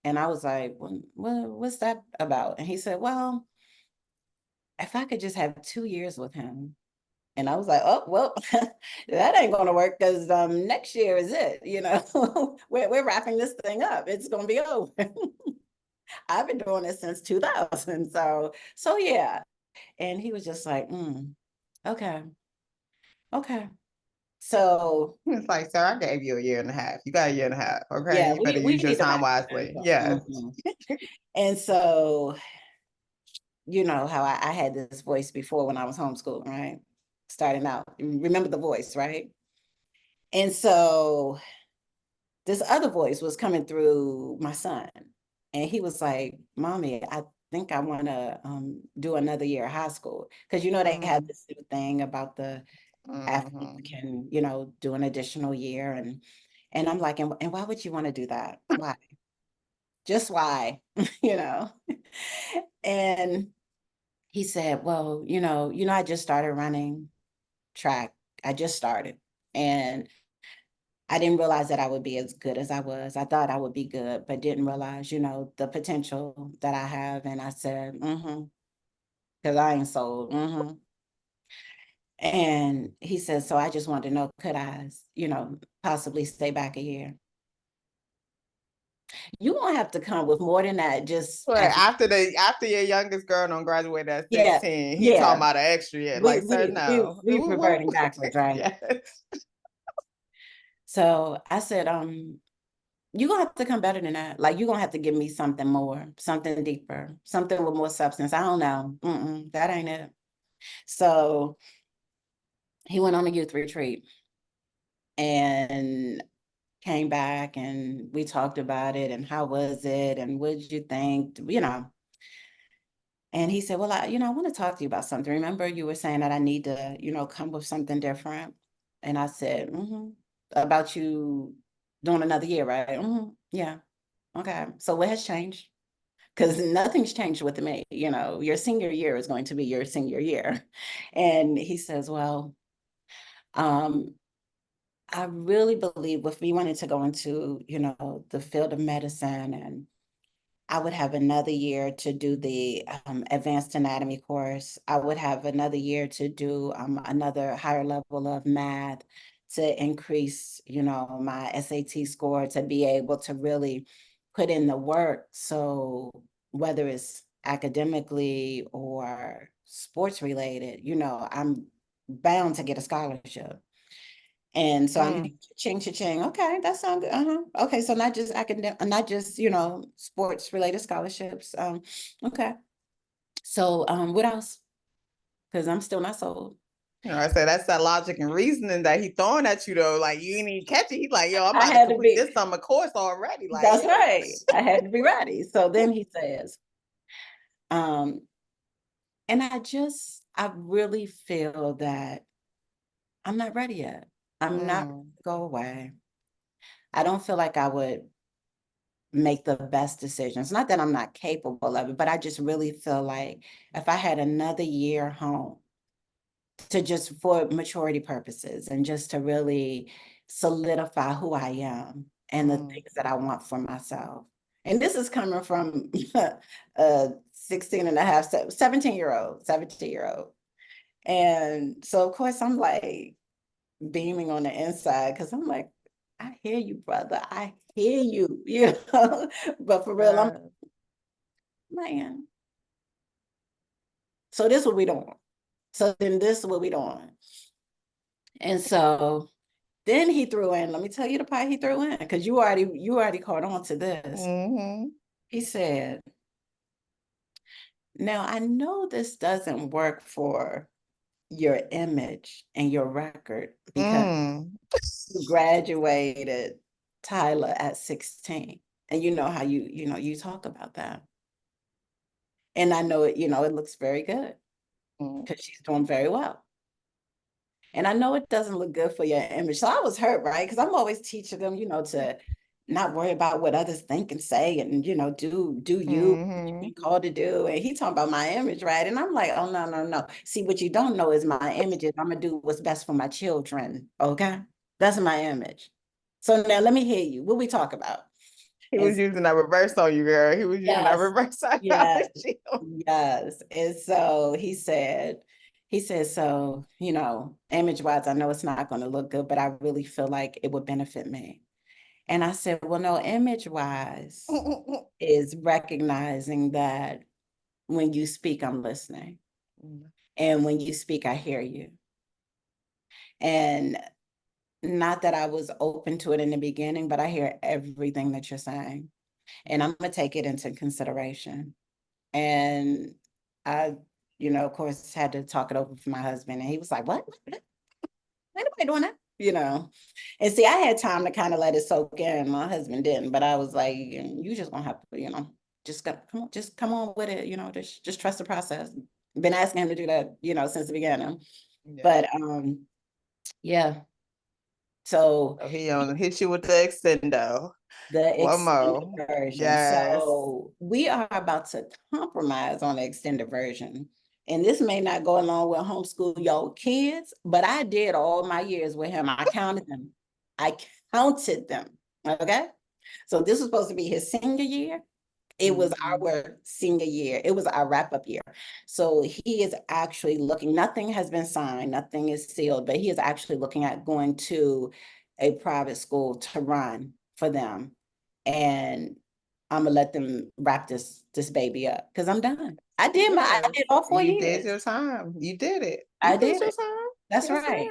And I was like, well, what's that about? And he said, well, if I could just have 2 years with him. And I was like, oh, well, that ain't going to work because next year is it, you know, we're wrapping this thing up. It's going to be over. I've been doing this since 2000. So yeah. And he was just like, okay. Okay. So It's like, sir, I gave you a year and a half. You got a year and a half. Okay. yeah, You better we use your need to time wrap wisely. this up. Yes. And so, you know how I had this voice before when I was homeschooling, right? Starting out. Remember the voice, right? And so this other voice was coming through my son. And he was like, Mommy, I think I want to do another year of high school. Because, you know, they had this new thing about the athletes can, you know, do an additional year. And I'm like, and why would you want to do that? Why? Just why? You know? And he said, well, I just started running track. I just started. And I didn't realize that I would be as good as I was. I thought I would be good, but didn't realize, the potential that I have. And I said, because I ain't sold. And he said, so I just wanted to know, could I, possibly stay back a year? You won't have to come with more than that. Just But as after your youngest girl don't graduate at yeah, 16, he talking yeah. about an extra year. We Like, sir, we we no. we reverting backwards, right? Yes. So I said, you're gonna have to come better than that. Like you're gonna have to give me something more, something deeper, something with more substance. I don't know. That ain't it. So he went on a youth retreat and came back and we talked about it and how was it and what did you think, And he said, well, I want to talk to you about something. Remember you were saying that I need to, come with something different. And I said, about you doing another year, right? Yeah. Okay. So what has changed? Because nothing's changed with me. Your senior year is going to be your senior year. And he says, well, I really believe with me wanting to go into, the field of medicine, and I would have another year to do the advanced anatomy course. I would have another year to do another higher level of math to increase, my SAT score to be able to really put in the work. So whether it's academically or sports related, I'm bound to get a scholarship. And so I'm ching, ching. Okay, that sounds good. Okay, so not just academic, not just sports related scholarships. Okay. So what else? Because I'm still not sold. I said that's that logic and reasoning that he throwing at you though. Like you ain't even catch it. He's like, yo, I'm I about to had to complete be. this summer course already. Like, That's right. I had to be ready. So then he says, um, and I really feel that I'm not ready yet. I'm not ready to go away. I don't feel like I would make the best decisions. Not that I'm not capable of it, but I just really feel like if I had another year home to just for maturity purposes and just to really solidify who I am and the things that I want for myself, And this is coming from a 17-year-old. And so of course I'm like beaming on the inside because I'm like, I hear you, brother. I hear you, you know. But for real, I'm man. So this is what we doing. So then this is what we doing. And so then he threw in, let me tell you the part he threw in, because you already caught on to this. Mm-hmm. He said, now I know this doesn't work for your image and your record because you graduated Tyler at 16. And you know how you talk about that. And I know it looks very good because she's doing very well. And I know it doesn't look good for your image. So I was hurt, right? Because I'm always teaching them, to not worry about what others think and say and, do you be called to do. And he talking about my image, right? And I'm like, oh, no. See, what you don't know is my image is I'm going to do what's best for my children. Okay. That's my image. So now let me hear you. What we talk about? He was using that reverse on you, girl. He was using that reverse psychology. Yes. And so he said, so, image-wise, I know it's not going to look good, but I really feel like it would benefit me. And I said, well, no, image-wise is recognizing that when you speak, I'm listening. And when you speak, I hear you. And not that I was open to it in the beginning, but I hear everything that you're saying. And I'm going to take it into consideration. And I, of course, had to talk it over with my husband. And he was like, what? Ain't nobody doing that, And see, I had time to kind of let it soak in. My husband didn't, but I was like, you just gonna have to, just come on with it, just trust the process. Been asking him to do that, since the beginning. Yeah. But yeah. So he hit you with the extendo. The extended version. Yes. So we are about to compromise on the extended version. And this may not go along with homeschool your kids, but I did all my years with him. I counted them. Okay. So this was supposed to be his senior year. It was our senior year. It was our wrap-up year. So he is actually looking, nothing has been signed, nothing is sealed, but he is actually looking at going to a private school to run for them. And I'm gonna let them wrap this baby up because I'm done. I did all 4 years. You did your time. You did it. I did your time. That's right.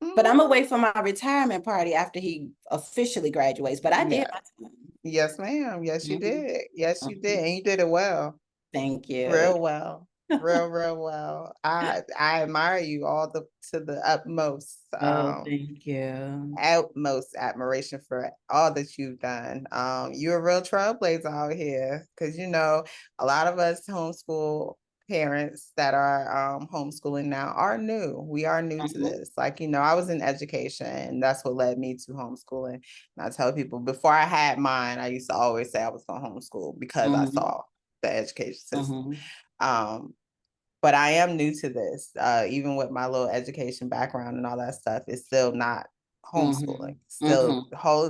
But I'm gonna wait for my retirement party after he officially graduates. But I did my time. Yes, ma'am. Yes, you did. Yes, you did. And you did it well. Thank you. Real well. Real well. I admire you all to the utmost. Thank you. Utmost admiration for all that you've done. You're a real trailblazer out here because a lot of us homeschool parents that are homeschooling now are new. We are new to this. Like, I was in education and that's what led me to homeschooling. And I tell people before I had mine, I used to always say I was going to homeschool because I saw the education system. But I am new to this. Even with my little education background and all that stuff, it's still not homeschooling. Still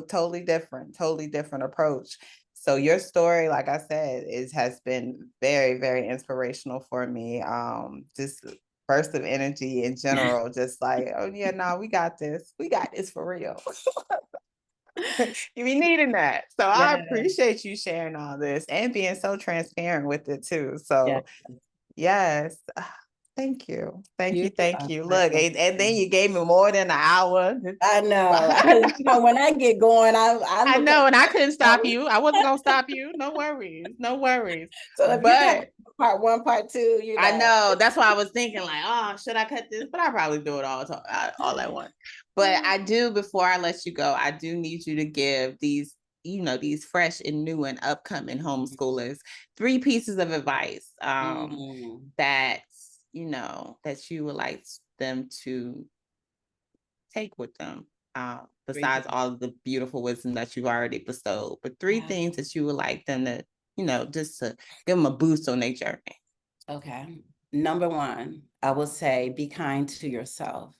totally different approach. So your story, like I said, has been very, very inspirational for me. Just burst of energy in general, just like, oh yeah, no, we got this. We got this for real. You be needing that. So I appreciate you sharing all this and being so transparent with it too. So yes. Thank you. Thank you. Look, and then you gave me more than an hour. I know. When I get going, I know, and I couldn't stop you. I wasn't gonna stop you. No worries. So if you got part 1, part 2, I know. That's why I was thinking like, oh, should I cut this? But I probably do it all at once. But I do, before I let you go, I do need you to give these fresh and new and upcoming homeschoolers 3 pieces of advice that you would like them to take with them, besides all of the beautiful wisdom that you've already bestowed, but 3 things that you would like them to, just to give them a boost on their journey. Okay. Number 1, I will say, be kind to yourself.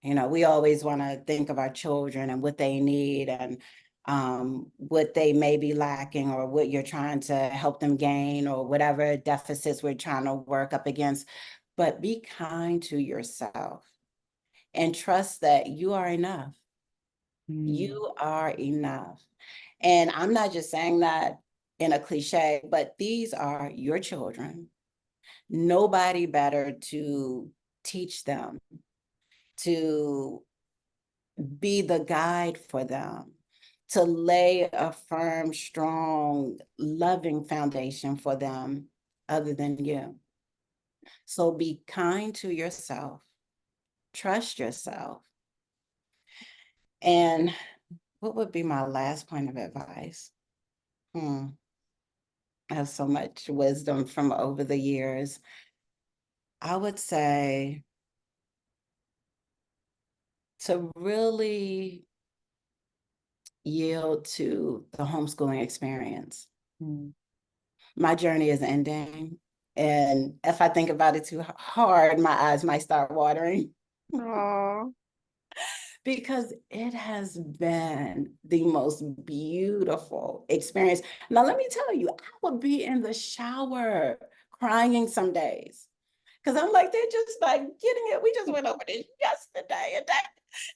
We always want to think of our children and what they need. And what they may be lacking or what you're trying to help them gain or whatever deficits we're trying to work up against. But be kind to yourself and trust that you are enough. You are enough. And I'm not just saying that in a cliche, but these are your children. Nobody better to teach them, to be the guide for them, to lay a firm, strong, loving foundation for them other than you. So be kind to yourself, trust yourself. And what would be my last point of advice? I have so much wisdom from over the years. I would say to really yield to the homeschooling experience. My journey is ending. And if I think about it too hard, my eyes might start watering. Oh, Because it has been the most beautiful experience. Now, let me tell you, I would be in the shower crying some days. Because I'm like, they're just like getting it. We just went over this yesterday, and that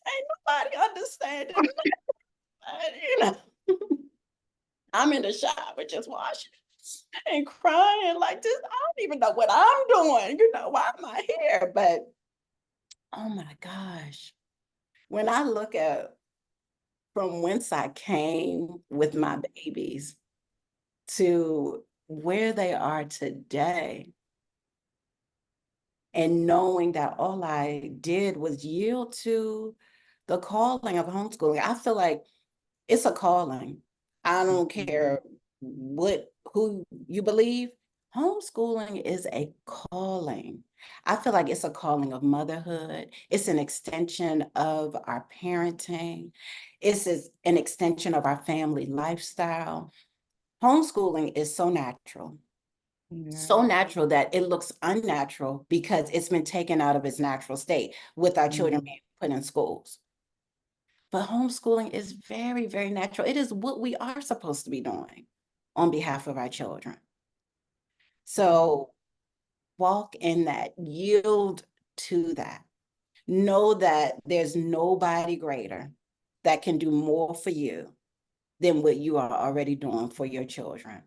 ain't nobody understanding. You know, I'm in the shower just washing and crying like this. I don't even know what I'm doing. You know, why am I here? But oh my gosh, when I look at from whence I came with my babies to where they are today, and knowing that all I did was yield to the calling of homeschooling, I feel like it's a calling. I don't care who you believe. Homeschooling is a calling. I feel like it's a calling of motherhood. It's an extension of our parenting. It's an extension of our family lifestyle. Homeschooling is so natural that it looks unnatural because it's been taken out of its natural state with our children being put in schools. But homeschooling is very, very natural. It is what we are supposed to be doing on behalf of our children. So walk in that, yield to that. Know that there's nobody greater that can do more for you than what you are already doing for your children.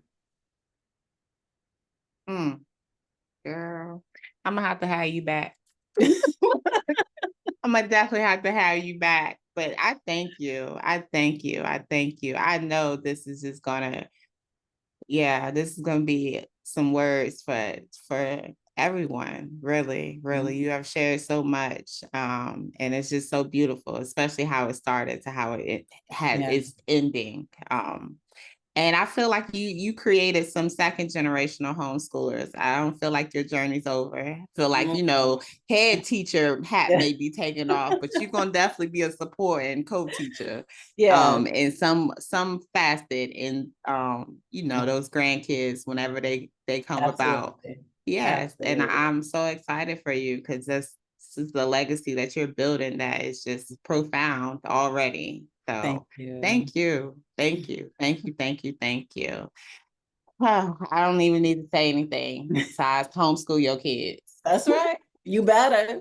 Girl, I'm gonna have to have you back. I'm gonna definitely have to have you back. But I thank you. I thank you. I thank you. I know this is just gonna, yeah, this is gonna be some words for everyone. Really, really. You have shared so much. And it's just so beautiful, especially how it started to how it has it's ending. And I feel like you created some second generational homeschoolers. I don't feel like your journey's over. I feel like, head teacher hat may be taken off, but you're gonna definitely be a support and co-teacher. In some facet in those grandkids whenever they come about. Yes. And I'm so excited for you because this is the legacy that you're building that is just profound already. So thank you. Thank you. Thank you. Thank you. Thank you. Oh, I don't even need to say anything besides homeschool your kids. That's right. You better.